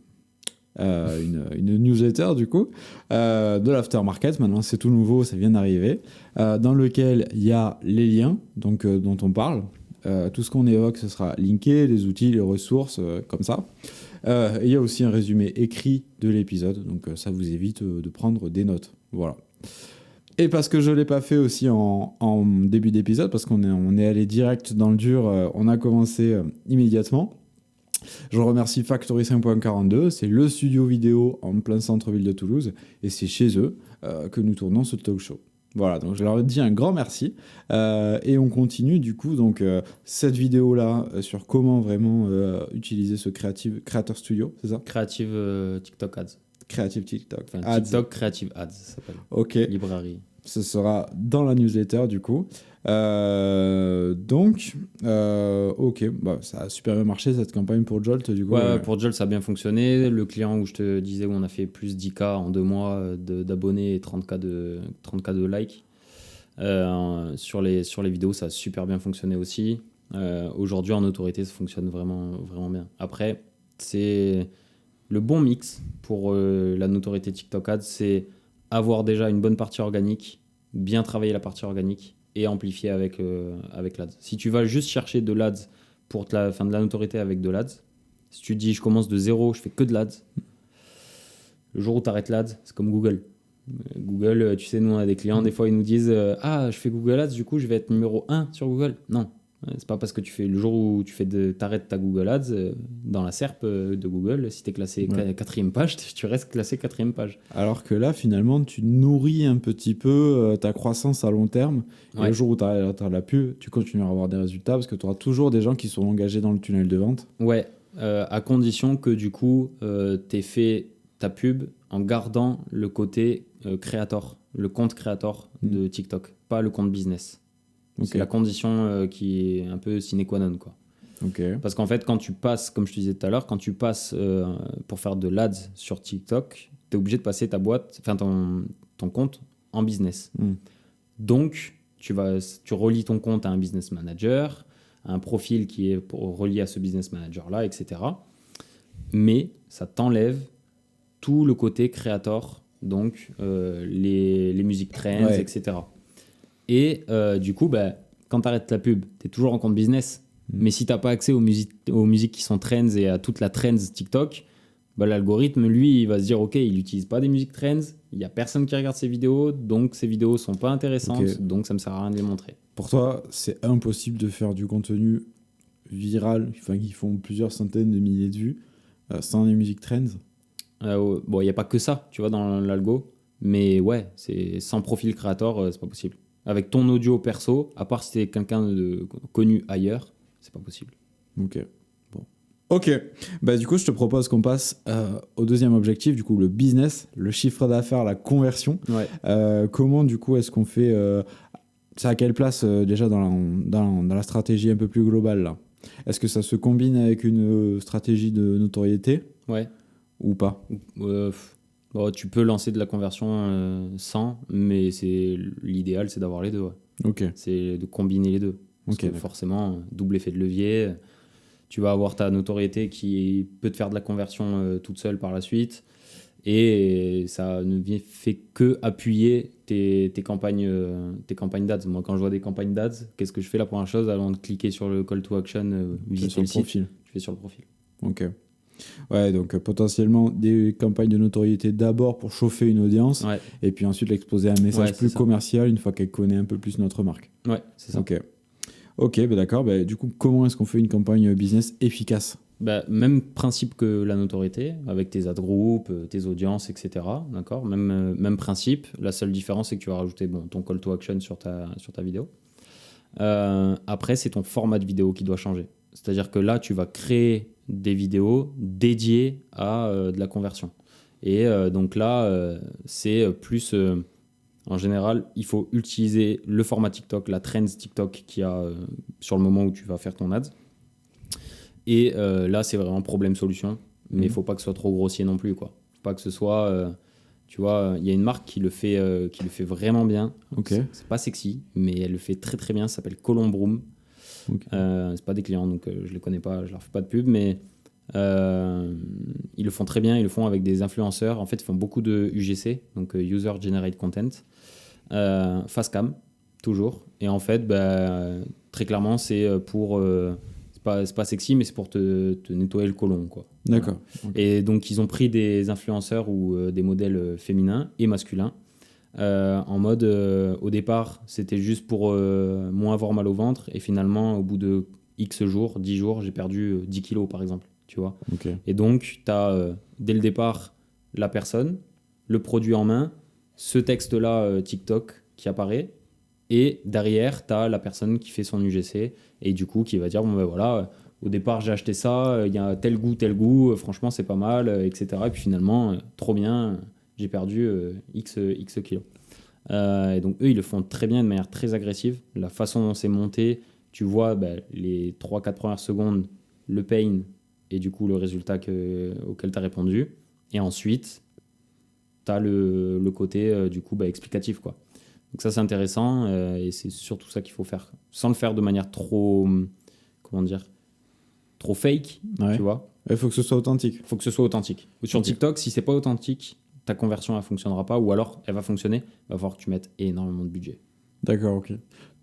newsletter du coup, de l'aftermarket. Maintenant, c'est tout nouveau, ça vient d'arriver, dans lequel il y a les liens donc, dont on parle. Tout ce qu'on évoque, ce sera linké, les outils, les ressources, comme ça. Il y a aussi un résumé écrit de l'épisode, donc ça vous évite de prendre des notes. Voilà. Et parce que je ne l'ai pas fait aussi en début d'épisode, parce qu'on est allé direct dans le dur, on a commencé immédiatement. Je remercie Factory 5.42, c'est le studio vidéo en plein centre-ville de Toulouse, et c'est chez eux que nous tournons ce talk show. Voilà, donc je leur dis un grand merci. Et on continue du coup donc cette vidéo-là sur comment vraiment utiliser ce Creator Studio, c'est ça? Creative TikTok Ads. Creative TikTok Ads. TikTok Creative Ads, ça s'appelle. Ok. Librairie. Ce sera dans la newsletter du coup. Ok, ça a super bien marché cette campagne pour Jolt du coup. Ouais, pour Jolt ça a bien fonctionné. Le client où je te disais où on a fait plus 10K en 2 mois d'abonnés et 30K de likes. Sur les vidéos ça a super bien fonctionné aussi. Aujourd'hui en autorité ça fonctionne vraiment, vraiment bien. Après, c'est le bon mix pour la notoriété TikTok Ads, c'est avoir déjà une bonne partie organique, bien travailler la partie organique et amplifier avec l'ADS. Si tu vas juste chercher de l'ADS pour de la notoriété avec de l'ADS, si tu te dis je commence de zéro, je fais que de l'ADS, le jour où tu arrêtes l'ADS, c'est comme Google. Google, tu sais, nous on a des clients, des fois ils nous disent je fais Google Ads, du coup je vais être numéro 1 sur Google. Non, C'est pas parce que le jour où t'arrêtes ta Google Ads dans la SERP de Google, si t'es classé 4e page, tu restes classé 4e page. Alors que là, finalement, tu nourris un petit peu ta croissance à long terme. Et le jour où tu as la pub, tu continueras à avoir des résultats parce que tu auras toujours des gens qui sont engagés dans le tunnel de vente. Ouais, à condition que du coup, t'aies fait ta pub en gardant le côté créateur, le compte créateur de TikTok, pas le compte business. Okay. C'est la condition qui est un peu sine qua non, quoi. Okay. Parce qu'en fait, quand tu passes, comme je te disais tout à l'heure, quand tu passes pour faire de l'ADS sur TikTok, tu es obligé de passer ton compte en business. Donc, tu relis ton compte à un business manager, à un profil qui est relié à ce business manager-là, etc. Mais ça t'enlève tout le côté créateur, donc les musiques trends, etc. Et du coup, quand tu arrêtes la pub, tu es toujours en compte business. Mais si tu n'as pas accès aux musiques qui sont trends et à toute la trends TikTok, l'algorithme, lui, il va se dire ok, il n'utilise pas des musiques trends, il n'y a personne qui regarde ses vidéos, donc ces vidéos ne sont pas intéressantes, donc ça ne me sert à rien de les montrer. Pour toi, c'est impossible de faire du contenu viral, qui font plusieurs centaines de milliers de vues, sans les musiques trends? Bon, il n'y a pas que ça, tu vois, dans l'algo. Mais ouais, c'est sans profil créateur, c'est pas possible. Avec ton audio perso, à part si t'es quelqu'un de connu ailleurs, c'est pas possible. Ok. Bon. Ok. Du coup, je te propose qu'on passe au deuxième objectif, du coup, le business, le chiffre d'affaires, la conversion. Ouais. Comment, du coup, est-ce qu'on fait c'est à quelle place déjà dans la stratégie un peu plus globale là? Est-ce que ça se combine avec une stratégie de notoriété? Ouais. Ou pas? Bon, tu peux lancer de la conversion sans, mais l'idéal, c'est d'avoir les deux. Ouais. Ok. C'est de combiner les deux. Parce que forcément, double effet de levier. Tu vas avoir ta notoriété qui peut te faire de la conversion toute seule par la suite. Et ça ne fait que appuyer tes campagnes d'ads. Moi, quand je vois des campagnes d'ads, qu'est-ce que je fais la première chose avant de cliquer sur le call to action, visiter le site, je fais sur le profil. Ok. Ouais, donc potentiellement des campagnes de notoriété d'abord pour chauffer une audience, et puis ensuite l'exposer à un message plus commercial une fois qu'elle connaît un peu plus notre marque. Ouais, c'est ça. Ok, d'accord. Du coup, comment est-ce qu'on fait une campagne business efficace? Même principe que la notoriété, avec tes ad groups, tes audiences, etc. D'accord, même principe. La seule différence, c'est que tu vas rajouter ton call to action sur ta vidéo. Après, c'est ton format de vidéo qui doit changer. C'est-à-dire que là, tu vas créer des vidéos dédiées à de la conversion. Et donc là, c'est plus... en général, il faut utiliser le format TikTok, la trends TikTok qu'il y a sur le moment où tu vas faire ton ad. Et là, c'est vraiment problème-solution. Mais il ne faut pas que ce soit trop grossier non plus, quoi. Faut pas que ce soit... tu vois, il y a une marque qui le fait vraiment bien. Okay. C'est pas sexy, mais elle le fait très très bien. Ça s'appelle Colombroom. Okay. C'est pas des clients, donc je les connais pas, je leur fais pas de pub, mais ils le font très bien. Ils le font avec des influenceurs. En fait, ils font beaucoup de UGC, donc User Generated Content, face cam, toujours. Et en fait, très clairement, c'est pour c'est pas sexy, mais c'est pour te nettoyer le côlon, quoi. D'accord. Voilà. Okay. Et donc, ils ont pris des influenceurs ou des modèles féminins et masculins. En mode, au départ, c'était juste pour moins avoir mal au ventre. Et finalement, au bout de X jours, 10 jours, j'ai perdu 10 kilos, par exemple. Tu vois. Okay. Et donc, tu as, dès le départ, la personne, le produit en main, ce texte-là, TikTok, qui apparaît. Et derrière, tu as la personne qui fait son UGC et du coup, qui va dire, voilà, au départ, j'ai acheté ça, il y a tel goût, franchement, c'est pas mal, etc. Et puis finalement, trop bien, j'ai perdu X kilos. Et donc, eux, ils le font très bien, de manière très agressive. La façon dont c'est monté, tu vois les 3-4 premières secondes, le pain et du coup, le résultat auquel tu as répondu. Et ensuite, tu as le côté, du coup, explicatif, quoi. Donc ça, c'est intéressant et c'est surtout ça qu'il faut faire. Sans le faire de manière trop fake, tu vois. Il faut que ce soit authentique. Il faut que ce soit authentique. Sur TikTok, si c'est pas authentique, ta conversion, elle fonctionnera pas, ou alors elle va fonctionner, il va falloir que tu mettes énormément de budget. D'accord, ok.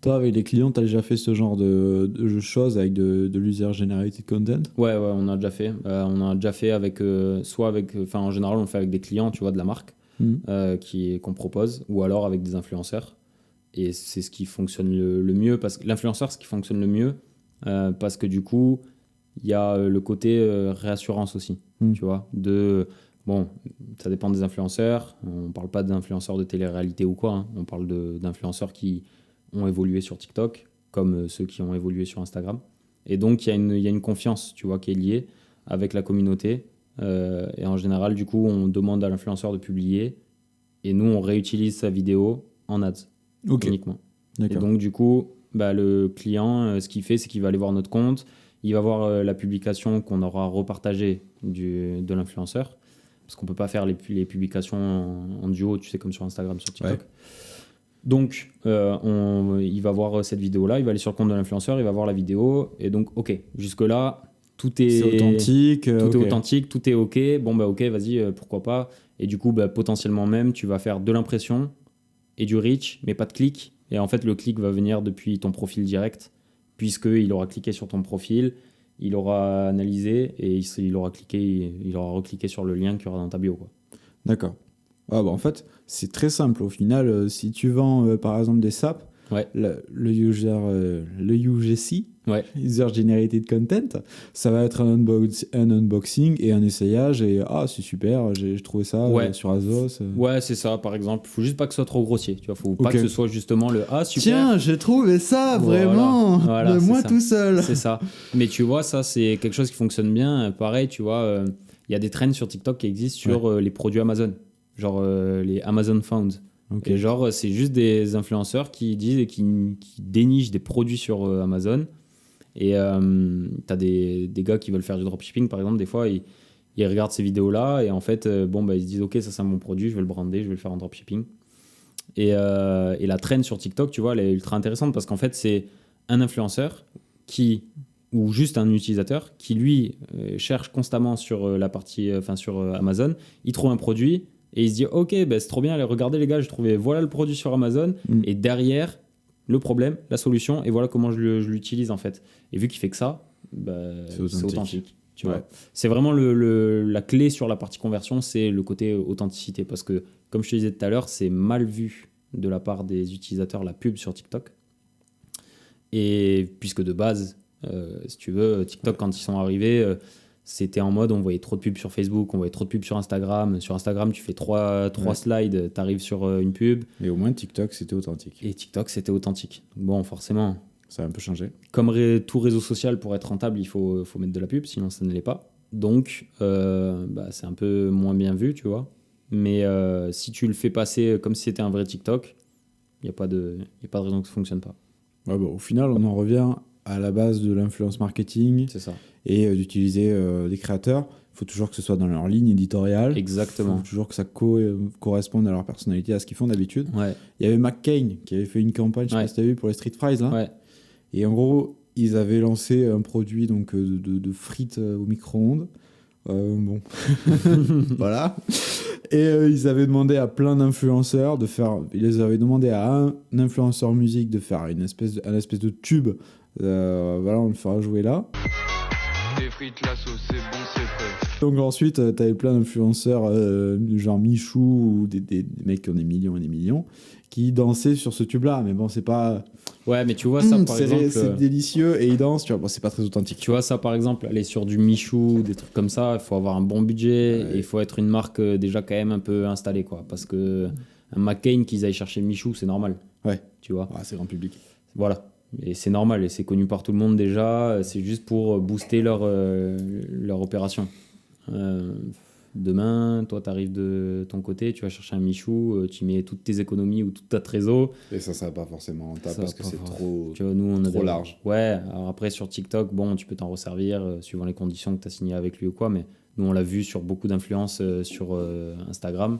Toi, avec les clients, tu as déjà fait ce genre de choses avec de l'user generated content? Ouais, on a déjà fait. On a déjà fait avec, en général, on le fait avec des clients, tu vois, de la marque. Qu'on propose, ou alors avec des influenceurs. Et c'est ce qui fonctionne le mieux, parce que l'influenceur, ce qui fonctionne le mieux, parce que du coup, il y a le côté réassurance aussi, tu vois, bon, ça dépend des influenceurs, on parle pas d'influenceurs de télé-réalité ou quoi, hein. On parle d'influenceurs qui ont évolué sur TikTok, comme ceux qui ont évolué sur Instagram. Et donc, il y a une confiance, tu vois, qui est liée avec la communauté. Et en général, du coup, on demande à l'influenceur de publier, et nous, on réutilise sa vidéo en ads, uniquement. D'accord. Et donc, du coup, le client, ce qu'il fait, c'est qu'il va aller voir notre compte, il va voir la publication qu'on aura repartagée de l'influenceur, parce qu'on ne peut pas faire les publications en duo, tu sais, comme sur Instagram, sur TikTok. Ouais. Donc, il va voir cette vidéo-là, il va aller sur le compte de l'influenceur, il va voir la vidéo, et donc, ok, jusque-là, tout est authentique. Tout est authentique, tout est ok. Bon, ok, vas-y, pourquoi pas. Et du coup, potentiellement même, tu vas faire de l'impression et du reach, mais pas de clic. Et en fait, le clic va venir depuis ton profil direct, puisqu'il aura cliqué sur ton profil, il aura analysé et il aura recliqué sur le lien qu'il y aura dans ta bio, quoi. D'accord. En fait, c'est très simple. Au final, si tu vends, par exemple, des SAP, ouais. le UGC, ouais. User Generated Content, ça va être un unboxing et un essayage et c'est super, j'ai trouvé ça sur Azos. Ouais, c'est ça, par exemple. Faut juste pas que ce soit trop grossier, tu vois. Faut pas que ce soit justement le super. Tiens, j'ai trouvé ça vraiment de moi tout seul. C'est ça. Mais tu vois, ça c'est quelque chose qui fonctionne bien. Pareil, tu vois, il y a des trends sur TikTok qui existent sur les produits Amazon, genre les Amazon Found. Okay. Et genre, c'est juste des influenceurs qui disent et qui dénichent des produits sur Amazon. Et t'as des gars qui veulent faire du dropshipping, par exemple, des fois, ils regardent ces vidéos-là et en fait, ils se disent, ok, ça c'est un bon produit, je vais le brander, je vais le faire en dropshipping. Et la trend sur TikTok, tu vois, elle est ultra intéressante parce qu'en fait, c'est un influenceur ou juste un utilisateur qui, lui, cherche constamment sur la partie, sur Amazon, il trouve un produit. Et il se dit, ok, c'est trop bien, regardez les gars, j'ai trouvé, voilà le produit sur Amazon. Et derrière, le problème, la solution, et voilà comment je l'utilise en fait. Et vu qu'il fait que ça, c'est authentique. Tu vois. C'est vraiment la clé sur la partie conversion, c'est le côté authenticité. Parce que, comme je te disais tout à l'heure, c'est mal vu de la part des utilisateurs la pub sur TikTok. Et puisque de base, si tu veux, TikTok, quand ils sont arrivés... c'était en mode, on voyait trop de pubs sur Facebook, on voyait trop de pubs sur Instagram. Sur Instagram, tu fais trois slides, tu arrives sur une pub. Et au moins, TikTok, c'était authentique. Et TikTok, c'était authentique. Bon, forcément. Ça a un peu changé. Comme tout réseau social, pour être rentable, il faut mettre de la pub, sinon ça ne l'est pas. Donc, c'est un peu moins bien vu, tu vois. Mais si tu le fais passer comme si c'était un vrai TikTok, il n'y a pas de raison que ça ne fonctionne pas. Au final, on en revient à la base de l'influence marketing. C'est ça. Et d'utiliser des créateurs. Il faut toujours que ce soit dans leur ligne éditoriale. Exactement. Il faut toujours que ça corresponde à leur personnalité, à ce qu'ils font d'habitude. Ouais. Il y avait McCain qui avait fait une campagne, je ne sais pas si tu as vu, pour les Street Fries. Là. Ouais. Et en gros, ils avaient lancé un produit donc, de frites au micro-ondes. Voilà. Et ils avaient demandé à plein d'influenceurs de faire... Ils avaient demandé à un influenceur musique de faire un espèce de tube. Voilà, on le fera jouer là. Des frites, la sauce, c'est bon, c'est prêt. Donc ensuite, t'avais plein d'influenceurs, genre Michou, ou des mecs qui ont des millions et des millions, qui dansaient sur ce tube-là. Mais bon, c'est pas... Ouais, mais tu vois ça, par exemple... C'est délicieux, et ils dansent, tu vois, c'est pas très authentique. Tu vois ça, par exemple, aller sur du Michou, des trucs comme ça, il faut avoir un bon budget, et il faut être une marque déjà quand même un peu installée, quoi. Parce que un McCain, qu'ils aillent chercher Michou, c'est normal. Ouais. Tu vois. C'est grand public. Voilà. Et c'est normal, et c'est connu par tout le monde déjà, c'est juste pour booster leur opération. Demain, toi, tu arrives de ton côté, tu vas chercher un Michou, tu mets toutes tes économies ou toute ta trésor. Et ça sera pas forcément rentable parce que c'est trop, tu vois, nous, on trop large. Ouais, alors après, sur TikTok, bon, tu peux t'en resservir suivant les conditions que tu as signées avec lui ou quoi, mais nous, on l'a vu sur beaucoup d'influences sur Instagram.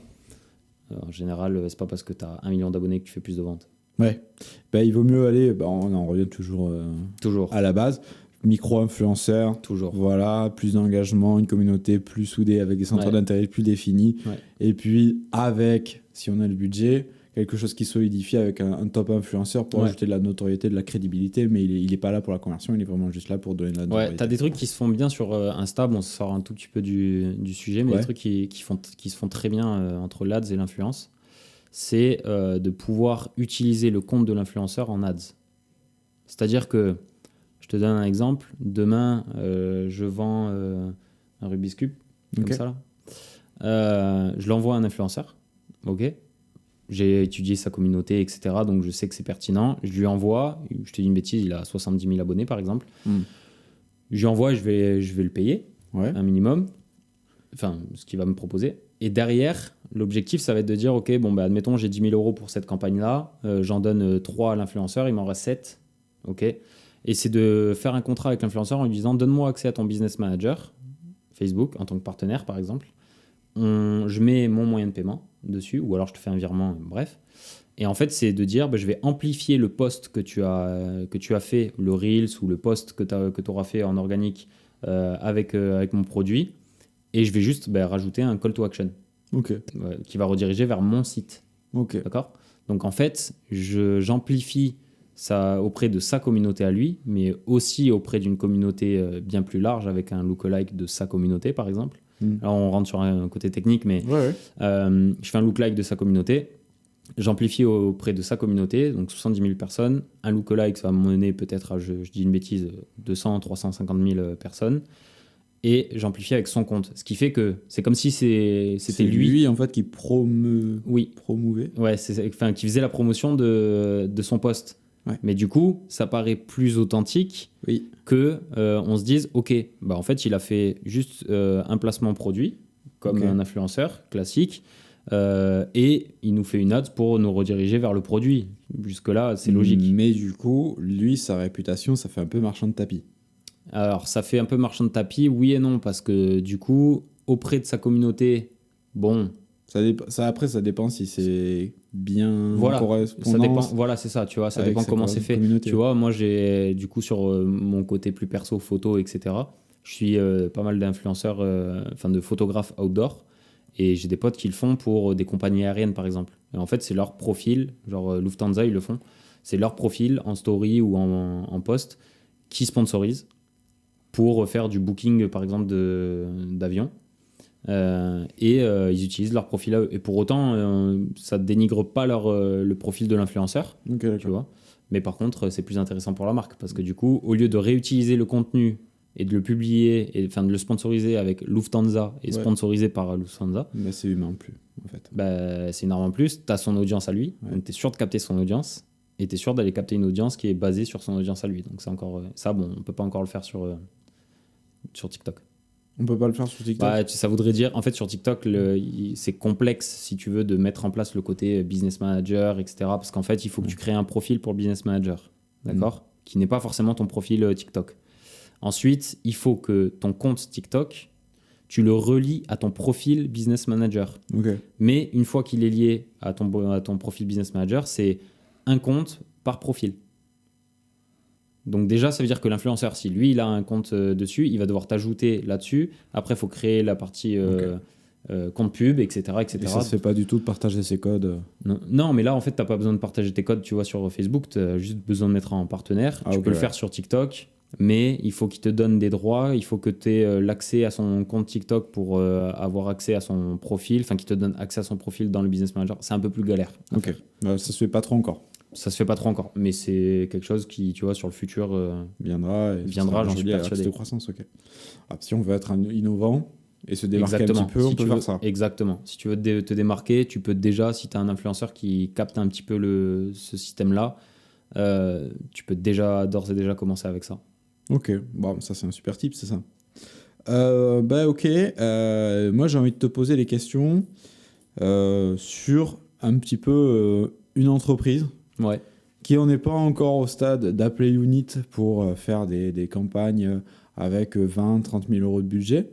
En général, c'est pas parce que tu as 1 million d'abonnés que tu fais plus de ventes. Ouais, il vaut mieux aller, on en revient toujours à la base, micro-influenceur, toujours. Voilà, plus d'engagement, une communauté plus soudée avec des centres d'intérêt plus définis, et puis avec, si on a le budget, quelque chose qui solidifie avec un top influenceur pour ajouter de la notoriété, de la crédibilité, mais il n'est pas là pour la conversion, il est vraiment juste là pour donner de la notoriété. Ouais, t'as des trucs qui se font bien sur Insta, bon, ça sort un tout petit peu du sujet, mais des trucs qui se font très bien entre l'ADS et l'influence. c'est de pouvoir utiliser le compte de l'influenceur en ads. C'est-à-dire que, je te donne un exemple, demain, je vends un Rubik's Cube, comme ça là. Je l'envoie à un influenceur, ok. J'ai étudié sa communauté, etc. Donc je sais que c'est pertinent. Je lui envoie, je te dis une bêtise, il a 70 000 abonnés par exemple. Je lui envoie, je vais le payer, un minimum, enfin ce qu'il va me proposer. Et derrière, l'objectif, ça va être de dire, ok, bon, bah, admettons, j'ai 10 000 euros pour cette campagne-là, j'en donne 3 à l'influenceur, il m'en reste 7, ok. Et c'est de faire un contrat avec l'influenceur en lui disant, donne-moi accès à ton business manager, Facebook, en tant que partenaire par exemple. Je mets mon moyen de paiement dessus, ou alors je te fais un virement, bref. Et en fait, c'est de dire, bah, je vais amplifier le post que tu as fait, le Reels ou le post que tu auras fait en organique avec mon produit, et je vais juste rajouter un call to action qui va rediriger vers mon site. D'accord ? Donc en fait, j'amplifie ça auprès de sa communauté à lui, mais aussi auprès d'une communauté bien plus large avec un lookalike de sa communauté, par exemple. Alors on rentre sur un côté technique, mais je fais un lookalike de sa communauté, j'amplifie auprès de sa communauté, donc 70 000 personnes. Un lookalike, ça va mener peut-être à, je dis une bêtise, 200, 350 000 personnes. Et j'amplifie avec son compte. Ce qui fait que c'est comme si c'était lui en fait qui promouvait. Ouais, qui faisait la promotion de son post. Mais du coup, ça paraît plus authentique que on se dise, ok, bah en fait, il a fait juste un placement produit, comme un influenceur classique, et il nous fait une ad pour nous rediriger vers le produit. Jusque-là, c'est logique. Mais du coup, lui, sa réputation, ça fait un peu marchand de tapis. Alors, ça fait un peu marchand de tapis, oui et non, parce que du coup, auprès de sa communauté, bon... Après, ça dépend si c'est bien correspondant. Ça dépend, voilà, c'est ça, tu vois, ça dépend comment c'est fait. Tu vois, moi, j'ai, du coup, sur mon côté plus perso, photo, etc., je suis pas mal d'influenceurs, de photographes outdoor, et j'ai des potes qui le font pour des compagnies aériennes, par exemple. Et en fait, c'est leur profil, genre Lufthansa, ils le font, c'est leur profil en story ou en post qui sponsorise pour faire du booking, par exemple, d'avion. Ils utilisent leur profil à eux. Et pour autant, ça ne dénigre pas le profil de l'influenceur, tu vois. Mais par contre, c'est plus intéressant pour la marque parce que du coup, au lieu de réutiliser le contenu et de le publier, et de le sponsoriser avec Lufthansa et sponsorisé par Lufthansa, c'est humain en plus, en fait. C'est énorme en plus. Tu as son audience à lui, donc tu es sûr de capter son audience et tu es sûr d'aller capter une audience qui est basée sur son audience à lui. Donc c'est encore ça, bon, on ne peut pas encore le faire sur TikTok. On peut pas le faire sur TikTok. Ça voudrait dire, en fait, sur TikTok, c'est complexe, si tu veux, de mettre en place le côté business manager, etc. Parce qu'en fait, il faut que tu crées un profil pour le business manager, d'accord ? Qui n'est pas forcément ton profil TikTok. Ensuite, il faut que ton compte TikTok, tu le relis à ton profil business manager. Mais une fois qu'il est lié à ton profil business manager, c'est un compte par profil. Donc déjà, ça veut dire que l'influenceur, si lui, il a un compte dessus, il va devoir t'ajouter là-dessus. Après, il faut créer la partie compte pub, etc. etc. Et ça ne se fait pas du tout de partager ses codes. Non, mais là, en fait, tu n'as pas besoin de partager tes codes, tu vois, sur Facebook. Tu as juste besoin de mettre en partenaire. Tu peux le faire sur TikTok, mais il faut qu'il te donne des droits. Il faut que tu aies l'accès à son compte TikTok pour avoir accès à son profil. Enfin, qu'il te donne accès à son profil dans le Business Manager. C'est un peu plus galère. Ça ne se fait pas trop encore. Ça se fait pas trop encore, mais c'est quelque chose qui, tu vois, sur le futur viendra, j'en suis persuadé. De croissance, si on veut être innovant et se démarquer un petit peu, on peut faire ça. Exactement. Si tu veux te démarquer, tu peux déjà, si tu as un influenceur qui capte un petit peu ce système-là, tu peux d'ores et déjà commencer avec ça. Bon, ça c'est un super tip, c'est ça. Moi j'ai envie de te poser des questions sur un petit peu une entreprise. Qui on n'est pas encore au stade d'appeler Unit pour faire des campagnes avec 20-30 000 euros de budget,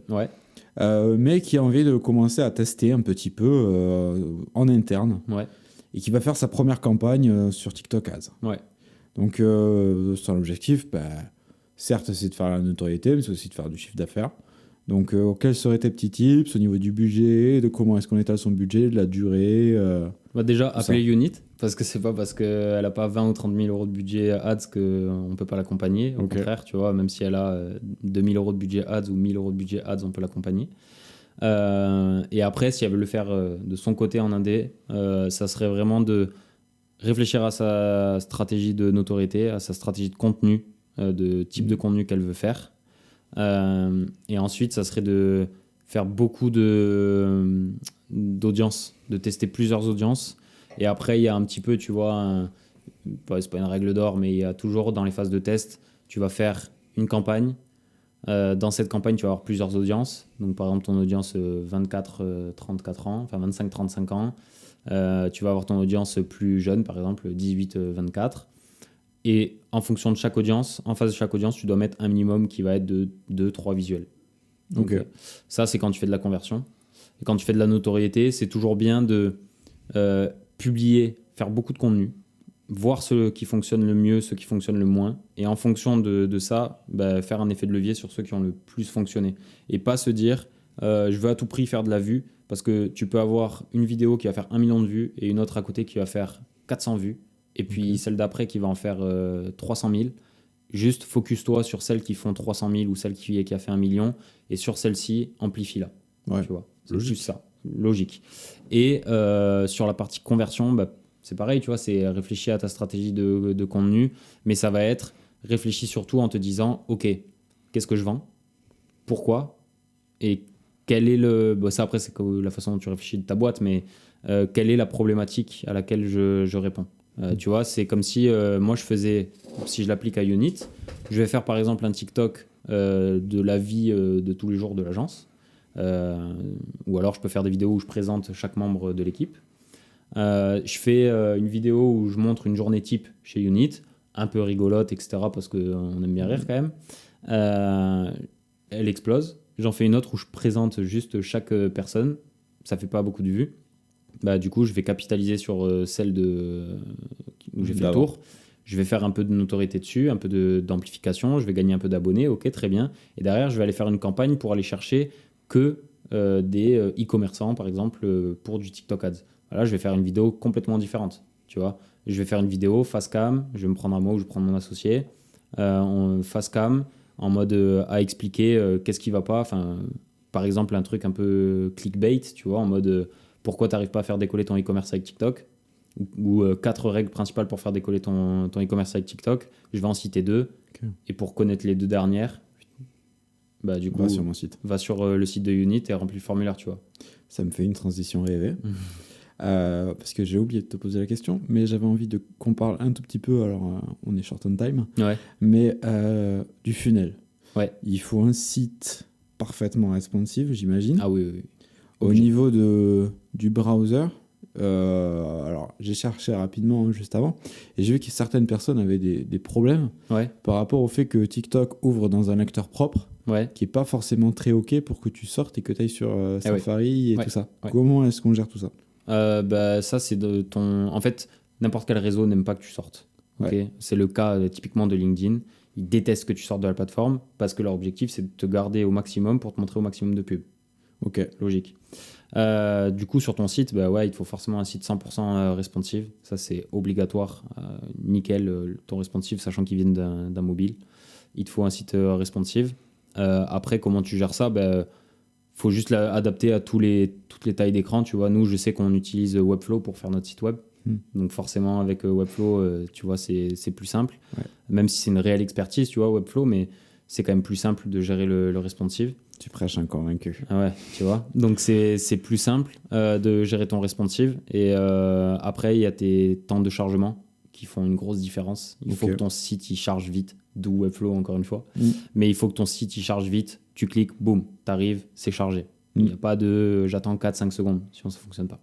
mais qui a envie de commencer à tester un petit peu en interne et qui va faire sa première campagne sur TikTok Ads. Donc son objectif, certes c'est de faire la notoriété, mais c'est aussi de faire du chiffre d'affaires. Donc quels seraient tes petits tips au niveau du budget, de comment est-ce qu'on étale son budget, de la durée déjà, appeler Unit, parce que c'est pas parce qu'elle n'a pas 20 ou 30 000 euros de budget ads qu'on ne peut pas l'accompagner. Au contraire, tu vois, même si elle a 2 000 euros de budget ads ou 1 000 euros de budget ads, on peut l'accompagner. Et après, si elle veut le faire de son côté en indé, ça serait vraiment de réfléchir à sa stratégie de notoriété, à sa stratégie de contenu, de type de contenu qu'elle veut faire. Et ensuite, ça serait de faire beaucoup d'audience, de tester plusieurs audiences. Et après, il y a un petit peu, tu vois, c'est pas une règle d'or, mais il y a toujours dans les phases de test, tu vas faire une campagne. Dans cette campagne, tu vas avoir plusieurs audiences. Donc, par exemple, ton audience 24-34 ans, enfin 25-35 ans. Tu vas avoir ton audience plus jeune, par exemple 18-24. Et en fonction de chaque audience, en face de chaque audience, tu dois mettre un minimum qui va être de 2-3 visuels. Donc, ça, c'est quand tu fais de la conversion. Et quand tu fais de la notoriété, c'est toujours bien de publier, faire beaucoup de contenu, voir ceux qui fonctionnent le mieux, ceux qui fonctionnent le moins, et en fonction de ça, faire un effet de levier sur ceux qui ont le plus fonctionné. Et pas se dire, je veux à tout prix faire de la vue, parce que tu peux avoir une vidéo qui va faire 1 million de vues, et une autre à côté qui va faire 400 vues, et puis celle d'après qui va en faire 300 000. Juste focus-toi sur celles qui font 300 000 ou celle qui a fait 1 million, et sur celle-ci, amplifie-la. Ouais. Tu vois, c'est juste ça, logique. Et sur la partie conversion, c'est pareil, tu vois, c'est réfléchir à ta stratégie de contenu, mais ça va être réfléchir surtout en te disant, ok, qu'est-ce que je vends, pourquoi, et quel est le... ça après c'est la façon dont tu réfléchis de ta boîte, mais quelle est la problématique à laquelle je réponds. Tu vois, c'est comme si moi je faisais, si je l'applique à Unit, je vais faire par exemple un TikTok de la vie de tous les jours de l'agence, ou alors je peux faire des vidéos où je présente chaque membre de l'équipe. Je fais une vidéo où je montre une journée type chez Unit, un peu rigolote, etc., parce qu'on aime bien rire quand même. Elle explose. J'en fais une autre où je présente juste chaque personne. Ça fait pas beaucoup de vues. Du coup, je vais capitaliser sur celle où j'ai fait le tour. Je vais faire un peu de notoriété dessus, un peu d'amplification. Je vais gagner un peu d'abonnés. Ok, très bien. Et derrière, je vais aller faire une campagne pour aller chercher que des e-commerçants, par exemple, pour du TikTok Ads. Là, je vais faire une vidéo complètement différente, tu vois. Je vais faire une vidéo face cam, je vais me prendre à moi ou je vais prendre mon associé, face cam, en mode à expliquer qu'est-ce qui va pas. Enfin, par exemple, un truc un peu clickbait, tu vois, en mode pourquoi tu n'arrives pas à faire décoller ton e-commerce avec TikTok, ou 4 règles principales pour faire décoller ton e-commerce avec TikTok. Je vais en citer 2. Okay. Et pour connaître les 2 dernières, du coup, va sur le site de Unit et remplis le formulaire, tu vois. Ça me fait une transition rêvée. Parce que j'ai oublié de te poser la question, mais j'avais envie qu'on parle un tout petit peu, alors on est short on time, mais du funnel. Ouais. Il faut un site parfaitement responsive, j'imagine. Ah oui. Au niveau du browser, alors j'ai cherché rapidement juste avant, et j'ai vu que certaines personnes avaient des problèmes par rapport au fait que TikTok ouvre dans un lecteur propre, qui n'est pas forcément très OK pour que tu sortes et que tu ailles sur Safari et tout ça. Comment est-ce qu'on gère tout ça ? Ça c'est en fait n'importe quel réseau n'aime pas que tu sortes, okay. C'est le cas typiquement de LinkedIn. Ils détestent que tu sortes de la plateforme parce que leur objectif c'est de te garder au maximum pour te montrer au maximum de pubs. Ok, logique. Du coup sur ton site il te faut forcément un site 100% responsive. Ça c'est obligatoire. Nickel, ton responsive sachant qu'il vient d'un mobile, il te faut un site responsive. Après comment tu gères ça, faut juste l'adapter à toutes les tailles d'écran, tu vois. Nous, je sais qu'on utilise Webflow pour faire notre site web. Donc forcément, avec Webflow, tu vois, c'est plus simple. Même si c'est une réelle expertise, tu vois, Webflow, mais c'est quand même plus simple de gérer le responsive. Tu prêches un convaincu. Ouais, tu vois. Donc c'est plus simple de gérer ton responsive. Et après, il y a tes temps de chargement qui font une grosse différence. Il faut que ton site il charge vite, d'où Webflow encore une fois. Mais il faut que ton site il charge vite. Tu cliques, boum, t'arrives, c'est chargé. Il n'y a pas de j'attends 4-5 secondes, sinon ça ne fonctionne pas.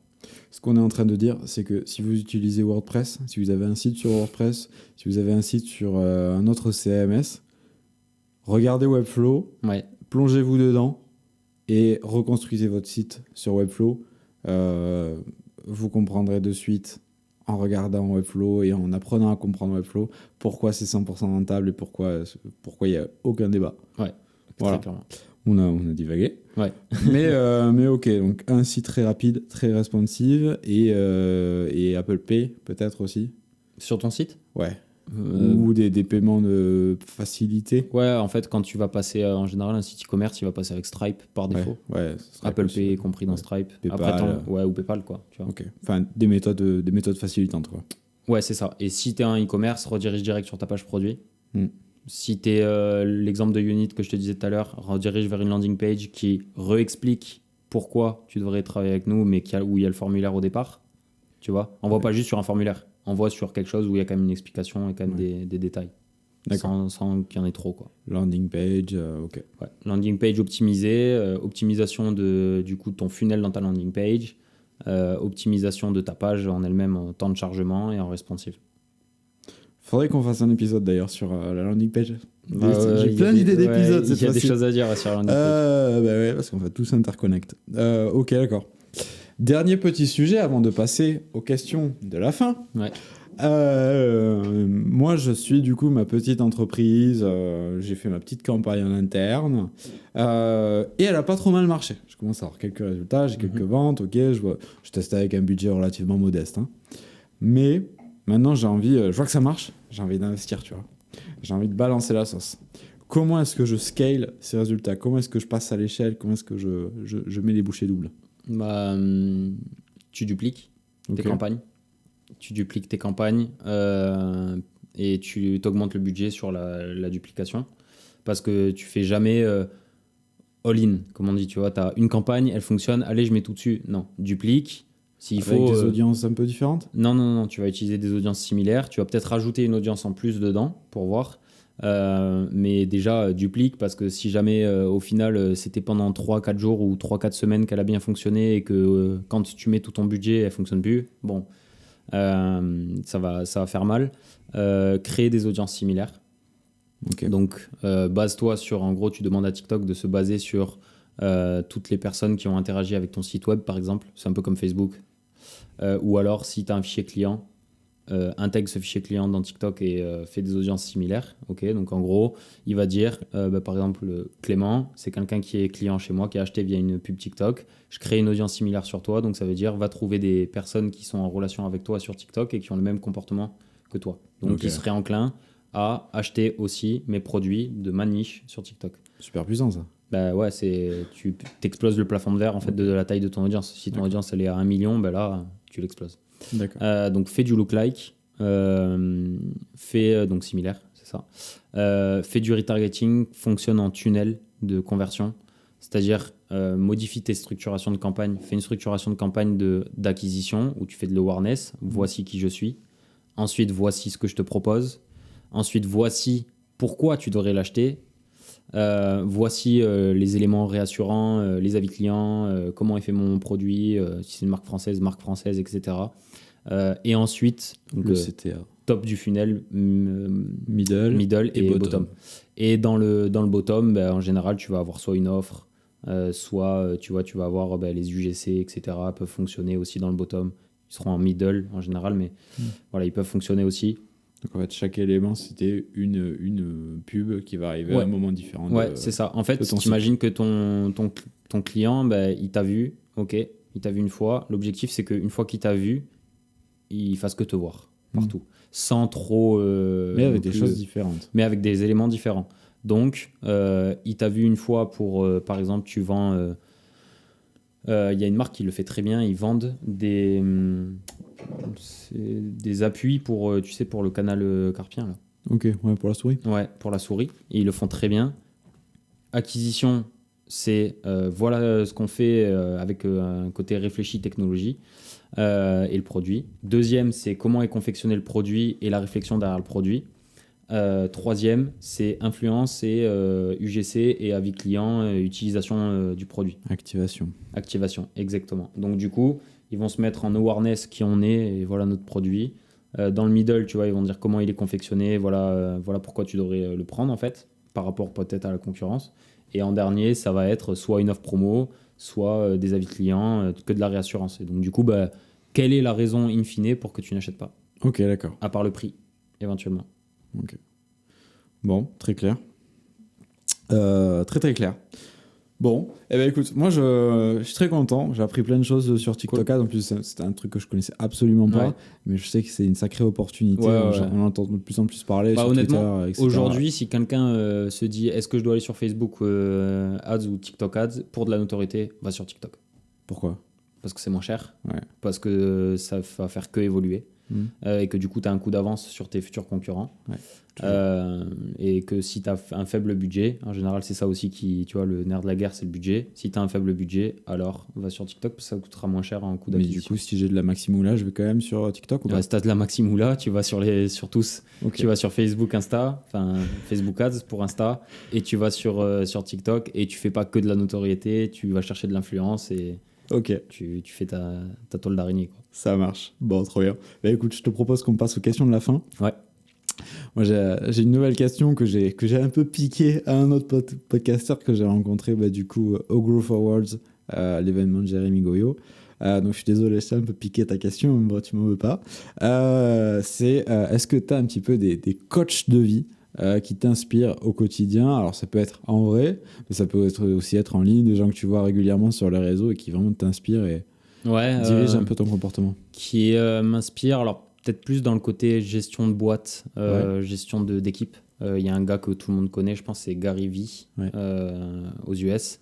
Ce qu'on est en train de dire, c'est que si vous utilisez WordPress, si vous avez un site sur WordPress, si vous avez un site sur un autre CMS, regardez Webflow, plongez-vous dedans et reconstruisez votre site sur Webflow. Vous comprendrez de suite, en regardant Webflow et en apprenant à comprendre Webflow, pourquoi c'est 100% rentable et pourquoi il n'y a aucun débat. Voilà. On a divagué. Mais ok, donc un site très rapide, très responsive et Apple Pay peut-être aussi. Sur ton site ? Ouais. Ou des paiements de facilité. Ouais, en fait, quand tu vas passer, en général, un site e-commerce, il va passer avec Stripe par défaut. Ouais, Apple Pay est compris dans Stripe. PayPal, Après, ou PayPal, quoi. Tu vois. Ok. Enfin, des méthodes facilitantes, quoi. Ouais, c'est ça. Et si tu es un e-commerce, redirige direct sur ta page produit. Si tu es l'exemple de Unit que je te disais tout à l'heure, redirige vers une landing page qui réexplique pourquoi tu devrais travailler avec nous, mais où il y a le formulaire au départ. Tu vois, envoie pas juste sur un formulaire, envoie sur quelque chose où il y a quand même une explication et quand même des détails. Sans qu'il y en ait trop, quoi. Landing page, ok. Ouais. Landing page optimisée, optimisation de ton funnel dans ta landing page, optimisation de ta page en elle-même en temps de chargement et en responsive. Faudrait qu'on fasse un épisode d'ailleurs sur la landing page. J'ai plein d'idées d'épisodes cette fois-ci. Il y a des fois-ci. choses à dire sur la landing page. Bah ouais, parce qu'on va tous interconnect. Ok, d'accord. Dernier petit sujet avant de passer aux questions de la fin. Ouais. Moi, je suis du coup ma petite entreprise. J'ai fait ma petite campagne en interne. Et elle a pas trop mal marché. Je commence à avoir quelques résultats, j'ai quelques ventes. Ok, je teste avec un budget relativement modeste. Hein. Mais maintenant, j'ai envie, je vois que ça marche, j'ai envie d'investir, tu vois. J'ai envie de balancer la sauce. Comment est-ce que je scale ces résultats? Comment est-ce que je passe à l'échelle? Comment est-ce que je mets les bouchées doubles? Tu dupliques tes campagnes. Tu dupliques tes campagnes et tu t'augmentes le budget sur la duplication. Parce que tu fais jamais all-in, comme on dit, tu vois. Tu as une campagne, elle fonctionne, allez, je mets tout dessus. Non, duplique. S'il Avec faut, des audiences un peu différentes? Non, tu vas utiliser des audiences similaires. Tu vas peut-être rajouter une audience en plus dedans pour voir. Mais déjà, duplique parce que si jamais au final c'était pendant 3-4 jours ou 3-4 semaines qu'elle a bien fonctionné et que quand tu mets tout ton budget, elle fonctionne plus, bon, ça va faire mal. Créer des audiences similaires. Okay. Donc, base-toi sur, en gros, tu demandes à TikTok de se baser sur toutes les personnes qui ont interagi avec ton site web, par exemple. C'est un peu comme Facebook. Ou alors, si tu as un fichier client, intègre ce fichier client dans TikTok et fait des audiences similaires. Okay, donc, en gros, il va dire, par exemple, Clément, c'est quelqu'un qui est client chez moi, qui a acheté via une pub TikTok. Je crée une audience similaire sur toi. Donc, ça veut dire, va trouver des personnes qui sont en relation avec toi sur TikTok et qui ont le même comportement que toi. Donc, ils seraient enclins à acheter aussi mes produits de ma niche sur TikTok. Super puissant, ça. Bah ouais, tu exploses le plafond de verre en fait, de la taille de ton audience. Si ton audience elle est à 1 million, bah là, tu l'exploses. Donc, fais du look-like, donc similaire, c'est ça. Fais du retargeting, fonctionne en tunnel de conversion, c'est-à-dire modifie tes structurations de campagne. Fais une structuration de campagne d'acquisition où tu fais de l'awareness, voici qui je suis. Ensuite, voici ce que je te propose. Ensuite, voici pourquoi tu devrais l'acheter. Voici les éléments réassurants, les avis clients, comment est fait mon produit, si c'est une marque française, etc. Et ensuite, donc, le CTA. Top du funnel, middle et bottom. Et dans le bottom, en général, tu vas avoir soit une offre, soit tu vas avoir les UGC, etc. peuvent fonctionner aussi dans le bottom. Ils seront en middle en général, mais voilà, ils peuvent fonctionner aussi. Donc en fait, chaque élément, c'était une pub qui va arriver à un moment différent. Ouais, c'est ça. En fait, t'imagines que ton client, il t'a vu, ok, il t'a vu une fois. L'objectif, c'est qu'une fois qu'il t'a vu, il fasse que te voir partout. Sans trop... mais avec des choses différentes. Mais avec des éléments différents. Donc, il t'a vu une fois pour, par exemple, tu vends... y a une marque qui le fait très bien, ils vendent des appuis pour, tu sais, pour le canal carpien. Là. Ok, ouais, pour la souris. Ouais, pour la souris. Et ils le font très bien. Acquisition, c'est voilà ce qu'on fait avec un côté réfléchi technologie et le produit. Deuxième, c'est comment est confectionné le produit et la réflexion derrière le produit. Troisième, c'est influence et UGC et avis client, utilisation du produit. Activation, exactement. Donc du coup, ils vont se mettre en awareness qui on est et voilà notre produit. Dans le middle, tu vois, ils vont dire comment il est confectionné, voilà pourquoi tu devrais le prendre en fait, par rapport peut-être à la concurrence. Et en dernier, ça va être soit une offre promo, soit des avis clients, que de la réassurance. Et donc du coup, quelle est la raison in fine pour que tu n'achètes pas? Ok, d'accord. À part le prix, éventuellement. Ok. Bon, très clair. Très très clair. Bon, eh ben écoute, moi je suis très content. J'ai appris plein de choses sur TikTok Ads. En plus, c'était un truc que je connaissais absolument pas, mais je sais que c'est une sacrée opportunité. On entend de plus en plus parler sur honnêtement, Twitter, etc. Aujourd'hui, si quelqu'un se dit est-ce que je dois aller sur Facebook Ads ou TikTok Ads pour de la notoriété, va sur TikTok. Pourquoi ? Parce que c'est moins cher, Ouais. parce que ça va faire que évoluer. Et que du coup, tu as un coup d'avance sur tes futurs concurrents. Ouais, et que si tu as un faible budget, en général, c'est ça aussi qui, tu vois, le nerf de la guerre, c'est le budget. Si tu as un faible budget, alors va sur TikTok parce que ça coûtera moins cher en coût d'acquisition. Mais du coup, si j'ai de la maximoula, je vais quand même sur TikTok ou pas ? Si tu as de la maximoula, tu vas sur tous. Okay. Tu vas sur Facebook, Facebook Ads pour Insta, et tu vas sur TikTok, et tu fais pas que de la notoriété, tu vas chercher de l'influence et tu fais ta toile d'araignée, quoi. Ça marche. Bon, trop bien. Bah, écoute, je te propose qu'on passe aux questions de la fin. Ouais. Moi, j'ai une nouvelle question que j'ai un peu piqué à un autre podcasteur que j'ai rencontré, du coup, au Growth Awards, l'événement de Jérémy Goyot. Donc, je suis désolé, c'est un peu piqué ta question, mais tu m'en veux pas. Est-ce que tu as un petit peu des coachs de vie qui t'inspirent au quotidien ? Alors, ça peut être en vrai, mais ça peut aussi être en ligne, des gens que tu vois régulièrement sur les réseaux et qui vraiment t'inspirent et dirigent un peu ton comportement. Qui m'inspire, alors peut-être plus dans le côté gestion de boîte, gestion d'équipe. Il y a un gars que tout le monde connaît, je pense, c'est Gary Vee aux US.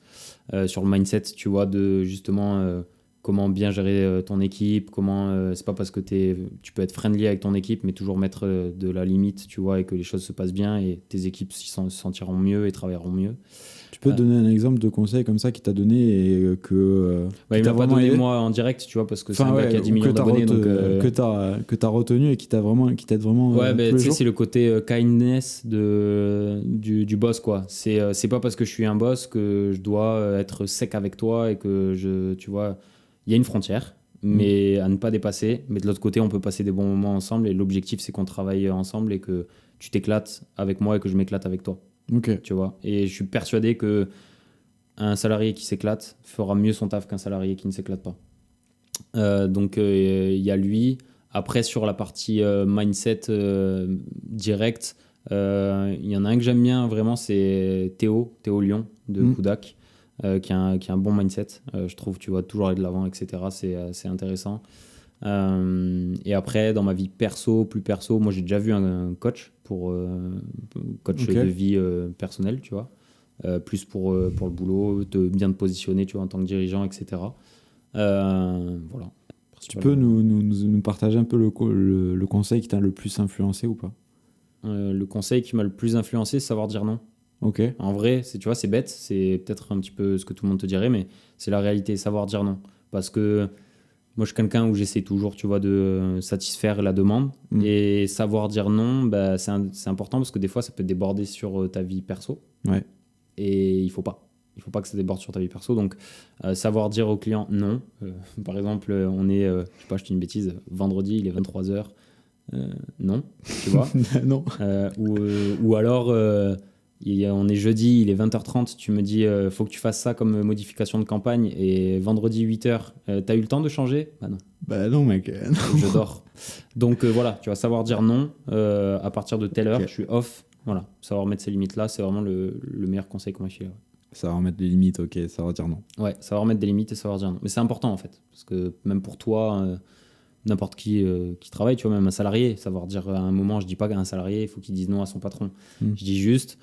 Sur le mindset, tu vois, de justement comment bien gérer ton équipe, comment c'est pas parce que tu peux être friendly avec ton équipe, mais toujours mettre de la limite, tu vois, et que les choses se passent bien et tes équipes se sentiront mieux et travailleront mieux. Tu peux donner un exemple de conseil comme ça qui t'a donné et que il m'a pas donné moi en direct, tu vois, parce que c'est un gars qui a 10 millions d'abonnés, que t'as retenu et qui t'aide vraiment tu sais, c'est le côté kindness du boss, quoi. C'est pas parce que je suis un boss que je dois être sec avec toi et que tu vois, il y a une frontière mais à ne pas dépasser, mais de l'autre côté on peut passer des bons moments ensemble et l'objectif c'est qu'on travaille ensemble et que tu t'éclates avec moi et que je m'éclate avec toi. Tu vois, et je suis persuadé que un salarié qui s'éclate fera mieux son taf qu'un salarié qui ne s'éclate pas. Donc il y a lui. Après, sur la partie mindset direct, il y en a un que j'aime bien vraiment, c'est Théo Lyon de Kudak, qui a un bon mindset. Je trouve, tu vois, toujours aller de l'avant, etc. C'est intéressant. Et après, dans ma vie plus perso, moi j'ai déjà vu un coach pour coach de vie personnelle, tu vois, plus pour le boulot, bien te positionner, tu vois, en tant que dirigeant, etc. Voilà. Tu peux nous partager un peu le conseil qui t'a le plus influencé ou pas ? Le conseil qui m'a le plus influencé, c'est savoir dire non. En vrai, tu vois, c'est bête, c'est peut-être un petit peu ce que tout le monde te dirait, mais c'est la réalité, savoir dire non. Parce que moi, je suis quelqu'un où j'essaie toujours, tu vois, de satisfaire la demande. Et savoir dire non, c'est important parce que des fois, ça peut déborder sur ta vie perso. Ouais. Et il faut pas que ça déborde sur ta vie perso. Donc, savoir dire au client non. Par exemple, on est, je sais pas, je dis une bêtise, vendredi, il est 23h. Non, tu vois. Non. Ou alors, on est jeudi, il est 20h30, tu me dis faut que tu fasses ça comme modification de campagne et vendredi 8h, t'as eu le temps de changer ? Bah non. Bah non, mec. Je dors. Donc voilà, tu vas savoir dire non à partir de telle heure, je suis off. Voilà, savoir mettre ces limites-là, c'est vraiment le meilleur conseil qu'on m'a fait. Ouais. Savoir mettre des limites, savoir dire non. Ouais, savoir mettre des limites et savoir dire non. Mais c'est important en fait, parce que même pour toi, n'importe qui travaille, tu vois, même un salarié, savoir dire à un moment, je dis pas qu'un salarié, il faut qu'il dise non à son patron. Je dis juste,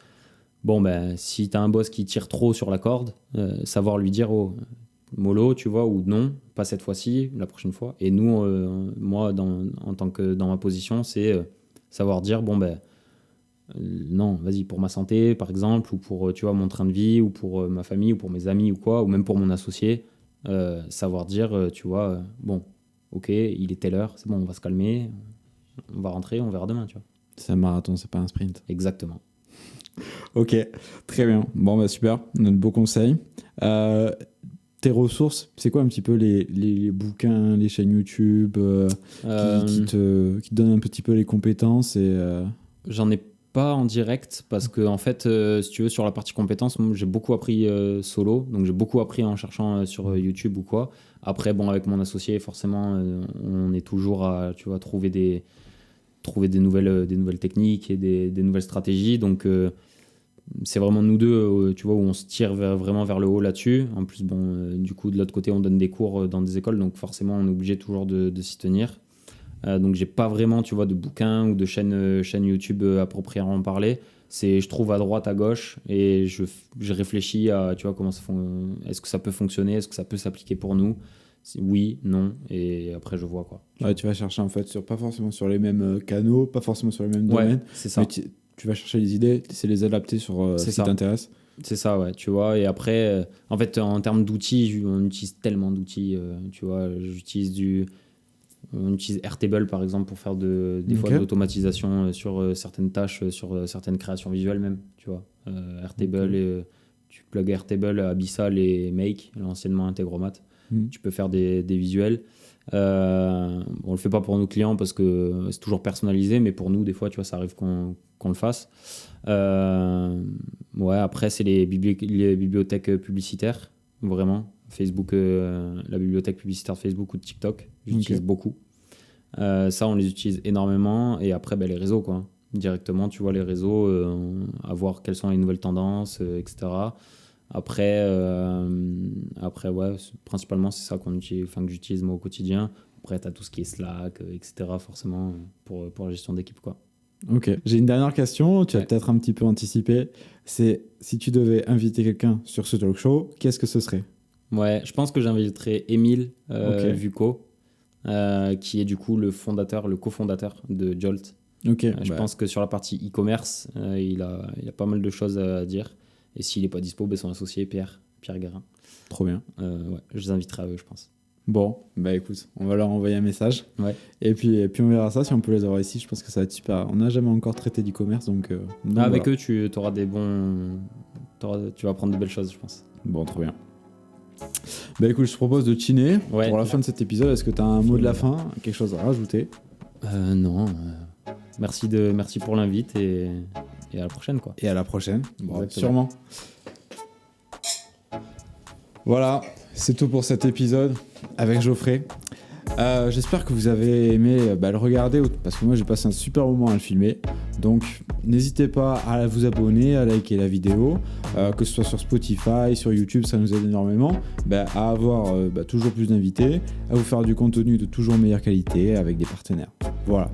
si t'as un boss qui tire trop sur la corde, savoir lui dire mollo, tu vois, ou non, pas cette fois-ci, la prochaine fois. Et nous, moi, en tant que dans ma position, c'est savoir dire non, vas-y, pour ma santé, par exemple, ou pour, tu vois, mon train de vie, ou pour ma famille, ou pour mes amis, ou quoi, ou même pour mon associé, savoir dire, tu vois, ok, il est telle heure, c'est bon, on va se calmer, on va rentrer, on verra demain, tu vois. C'est un marathon, c'est pas un sprint. Exactement. Ok, très bien. Bon, super, on a de beaux conseils. Tes ressources, c'est quoi un petit peu les bouquins, les chaînes YouTube qui te donnent un petit peu les compétences J'en ai pas en direct parce que en fait, si tu veux, sur la partie compétences, moi, j'ai beaucoup appris solo, donc j'ai beaucoup appris en cherchant sur YouTube ou quoi. Après, avec mon associé, forcément, on est toujours à, tu vois, trouver des nouvelles techniques et des nouvelles stratégies. Donc c'est vraiment nous deux, tu vois, où on se tire vraiment vers le haut là-dessus. En plus, bon, du coup, de l'autre côté, on donne des cours dans des écoles, donc forcément, on est obligé toujours de s'y tenir. Donc, j'ai pas vraiment, tu vois, de bouquins ou de chaîne YouTube à proprement parler. Je trouve à droite, à gauche, et je réfléchis à, tu vois, est-ce que ça peut fonctionner, est-ce que ça peut s'appliquer pour nous? Oui, non, et après je vois quoi. Ouais, tu vas chercher en fait pas forcément sur les mêmes canaux, pas forcément sur les mêmes domaines. C'est ça. Mais tu vas chercher les idées, tu essaies de les adapter sur ce qui t'intéresse. C'est ça, ouais, tu vois. Et après, en fait, en termes d'outils, on utilise tellement d'outils, tu vois. On utilise Airtable par exemple pour faire des fois de l'automatisation sur certaines tâches, sur certaines créations visuelles même, tu vois. Airtable, tu plugs Airtable, Abyssal et Make, l'anciennement Integromat. Tu peux faire des visuels. On le fait pas pour nos clients parce que c'est toujours personnalisé, mais pour nous, des fois, tu vois, ça arrive qu'on le fasse. Ouais, après, c'est les bibliothèques publicitaires, vraiment. Facebook, la bibliothèque publicitaire de Facebook ou de TikTok, j'utilise beaucoup. Ça, on les utilise énormément. Et après, les réseaux, quoi. Directement, tu vois, les réseaux, à voir quelles sont les nouvelles tendances, etc. Après, ouais, principalement, c'est ça que j'utilise moi au quotidien. Après, tu as tout ce qui est Slack, etc., forcément, pour la gestion d'équipe, quoi. Ok. J'ai une dernière question, tu as peut-être un petit peu anticipé. C'est si tu devais inviter quelqu'un sur ce talk show, qu'est-ce que ce serait? Ouais, je pense que j'inviterais Émile Vucco, qui est du coup le cofondateur de Jolt. Je pense que sur la partie e-commerce, il a pas mal de choses à dire. Et s'il n'est pas dispo, son associé Pierre Guérin. Trop bien. Ouais, je les inviterai à eux, je pense. Bon, écoute, on va leur envoyer un message. Ouais. Et puis on verra ça, si on peut les avoir ici, je pense que ça va être super. On n'a jamais encore traité d'e-commerce, donc avec eux, tu auras tu vas apprendre de belles choses, je pense. Bon, trop bien. Écoute, je te propose de chiner pour la fin de cet épisode. Est-ce que tu as un mot de la fin, quelque chose à rajouter? Non. Merci pour l'invite et à la prochaine, quoi. Et à la prochaine, sûrement. Voilà, c'est tout pour cet épisode avec Geoffrey. J'espère que vous avez aimé le regarder, parce que moi j'ai passé un super moment à le filmer. Donc n'hésitez pas à vous abonner, à liker la vidéo, que ce soit sur Spotify, sur YouTube, ça nous aide énormément, à avoir toujours plus d'invités, à vous faire du contenu de toujours meilleure qualité avec des partenaires. Voilà.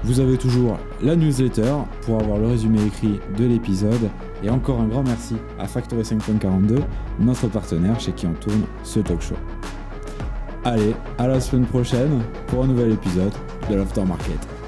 Vous avez toujours la newsletter pour avoir le résumé écrit de l'épisode. Et encore un grand merci à Factory 5.42, notre partenaire chez qui on tourne ce talk show. Allez, à la semaine prochaine pour un nouvel épisode de l'Aftermarket.